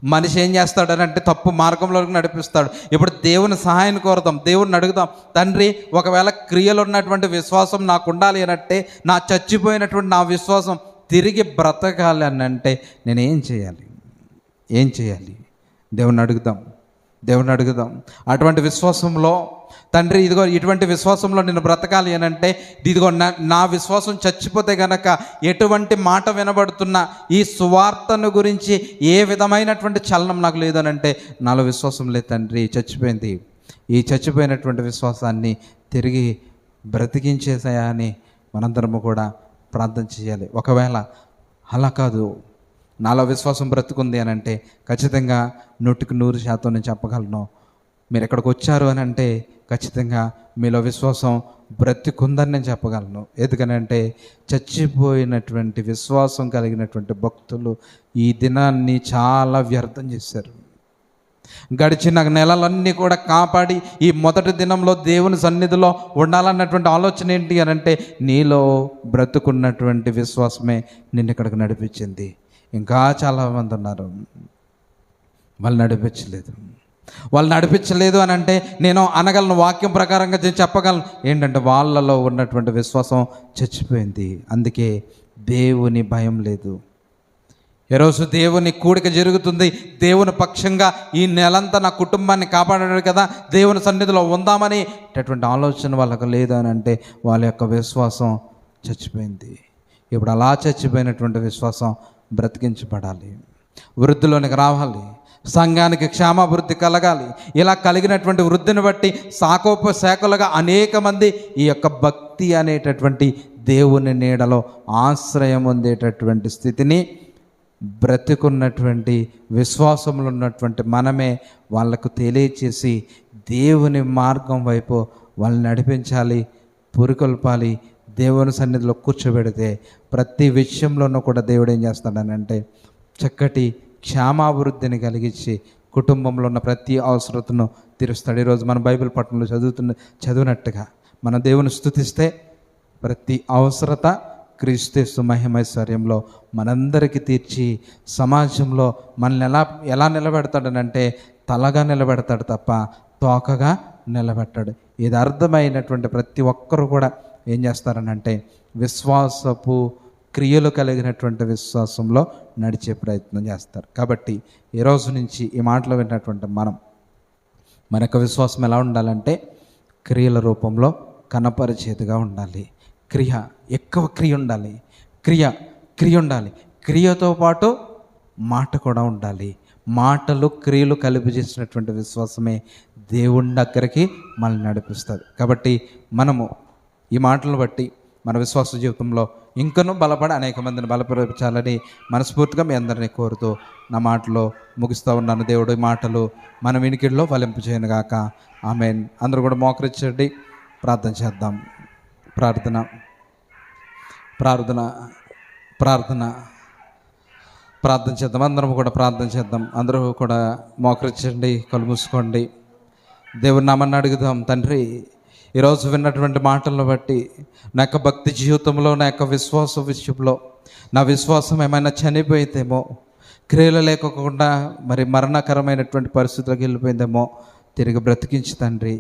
మనిషి ఏం చేస్తాడనంటే తప్పు మార్గంలోకి నడిపిస్తాడు. ఇప్పుడు దేవుని సహాయం కోరుతాం, దేవుని అడుగుదాం, తండ్రి ఒకవేళ క్రియలు ఉన్నటువంటి విశ్వాసం నాకు ఉండాలి అనంటే, నా చచ్చిపోయినటువంటి నా విశ్వాసం తిరిగి బ్రతకాలి అని అంటే నేనేం చేయాలి? దేవుని అడుగుదాం. అటువంటి విశ్వాసంలో తండ్రి ఇదిగో ఇటువంటి విశ్వాసంలో నేను బ్రతకాలి అని అంటే, ఇదిగో నా విశ్వాసం చచ్చిపోతే గనక ఎటువంటి మాట వినబడుతున్నా ఈ సువార్తను గురించి ఏ విధమైనటువంటి చలనం నాకు లేదనంటే నాలో విశ్వాసం లేదు తండ్రి, చచ్చిపోయింది. ఈ చచ్చిపోయినటువంటి విశ్వాసాన్ని తిరిగి బ్రతికించేసాయా అని మనందరము కూడా ప్రార్థన చేయాలి. ఒకవేళ అలా కాదు, నాలో విశ్వాసం బ్రతుకుంది అని అంటే ఖచ్చితంగా 100% నేను చెప్పగలను, మీరు ఎక్కడికి వచ్చారు అని అంటే ఖచ్చితంగా మీలో విశ్వాసం బ్రతికుందని నేను చెప్పగలను. ఎందుకనంటే చచ్చిపోయినటువంటి విశ్వాసం కలిగినటువంటి భక్తులు ఈ దినాన్ని చాలా వ్యర్థం చేశారు. గడిచిన నెలలన్నీ కూడా కాపాడి ఈ మొదటి దినంలో దేవుని సన్నిధిలో ఉండాలన్నటువంటి ఆలోచన ఏంటి అని అంటే, నీలో బ్రతుకున్నటువంటి విశ్వాసమే నిన్ను ఇక్కడికి నడిపించింది. ఇంకా చాలామంది ఉన్నారు, వాళ్ళు నడిపించలేదు అని అంటే నేను అనగలను, వాక్యం ప్రకారంగా చెప్పగలను. ఏంటంటే వాళ్ళలో ఉన్నటువంటి విశ్వాసం చచ్చిపోయింది. అందుకే దేవుని భయం లేదు. ఈరోజు దేవుని కూడిక జరుగుతుంది, దేవుని పక్షంగా ఈ నెలంతా నా కుటుంబాన్ని కాపాడాడు కదా, దేవుని సన్నిధిలో ఉందామని అటువంటి ఆలోచన వాళ్ళకు లేదు అని అంటే వాళ్ళ యొక్క విశ్వాసం చచ్చిపోయింది. ఇప్పుడు అలా చచ్చిపోయినటువంటి విశ్వాసం బ్రతికించబడాలి, వృద్ధిలోనికి రావాలి, సంఘానికి క్షేమాభివృద్ధి కలగాలి. ఇలా కలిగినటువంటి వృద్ధిని బట్టి శాఖోపశాఖలుగా అనేక మంది ఈ యొక్క భక్తి అనేటటువంటి దేవుని నీడలో ఆశ్రయం పొందేటటువంటి స్థితిని బ్రతికున్నటువంటి విశ్వాసంలో ఉన్నటువంటి మనమే వాళ్ళకు తెలియచేసి దేవుని మార్గం వైపు వాళ్ళని నడిపించాలి, పురికొల్పాలి. దేవుని సన్నిధిలో కూర్చోబెడితే ప్రతి విషయంలోనూ కూడా దేవుడు ఏం చేస్తాడనంటే చక్కటి క్షేమాభివృద్ధిని కలిగించి కుటుంబంలో ఉన్న ప్రతి అవసరతను తీరుస్తాడు. ఈరోజు మన బైబిల్ పట్టణంలో చదివినట్టుగా మన దేవుని స్తుతిస్తే ప్రతి అవసరత క్రీస్తు మహిమైశ్వర్యంలో మనందరికీ తీర్చి సమాజంలో మనల్ని ఎలా నిలబెడతాడనంటే తలగా నిలబెడతాడు తప్ప తోకగా నిలబెట్టాడు. ఇది అర్థమైనటువంటి ప్రతి ఒక్కరు కూడా ఏం చేస్తారనంటే విశ్వాసపు క్రియలు కలిగినటువంటి విశ్వాసంలో నడిచే ప్రయత్నం చేస్తారు. కాబట్టి ఈరోజు నుంచి ఈ మాటలు విన్నటువంటి మన యొక్క విశ్వాసం ఎలా ఉండాలంటే క్రియల రూపంలో కనపరిచేదిగా ఉండాలి. ఎక్కువ క్రియ ఉండాలి. క్రియతో పాటు మాట కూడా ఉండాలి. మాటలు క్రియలు కలిపి చేసినటువంటి విశ్వాసమే దేవుని దగ్గరికి మనల్ని నడిపిస్తుంది. కాబట్టి మనము ఈ మాటలను బట్టి మన విశ్వాస జీవితంలో ఇంకనూ బలపడి అనేక మందిని బలపరచాలని మనస్ఫూర్తిగా మీ అందరినీ కోరుతూ నా మాటలో ముగిస్తూ ఉన్నాను. దేవుడి మాటలు మన వినికిడిలో ఫలింపు చేయను గాక. ఆమేన్. అందరూ కూడా మోకరించండి, ప్రార్థన చేద్దాం. ప్రార్థన చేద్దాం. అందరం కూడా ప్రార్థన చేద్దాం. అందరూ కూడా మోకరించండి, కళ్ళు మూసుకోండి. దేవుని నామని అడుగుదాం. తండ్రి, ఈరోజు విన్నటువంటి మాటలను బట్టి నా యొక్క భక్తి జీవితంలో, నా యొక్క విశ్వాస విషయంలో నా విశ్వాసం ఏమైనా చనిపోయిందేమో, క్రియలు లేకుండా మరి మరణకరమైనటువంటి పరిస్థితులకు వెళ్ళిపోయిందేమో, తిరిగి బ్రతికించి తండ్రి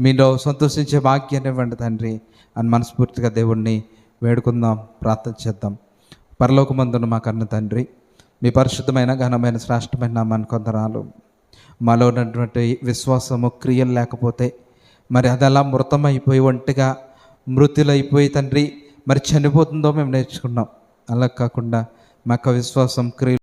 మీలో సంతోషించే భాగ్యాన్ని ఇవ్వండి తండ్రి అని మనస్ఫూర్తిగా దేవుణ్ణి వేడుకుందాం, ప్రార్థన చేద్దాం. పరలోకమందున మా కన్న తండ్రి, మీ పరిశుద్ధమైన ఘనమైన శ్రేష్టమైన నామానికి కొందనాలు. మాలో ఉన్నటువంటి విశ్వాసము క్రియలు లేకపోతే మరి అది అలా మృతమైపోయి ఒంటిగా మృతులైపోయి తండ్రి మరి చనిపోతుందో మేము నేర్చుకున్నాం. అలా కాకుండా మా యొక్క విశ్వాసం క్రియ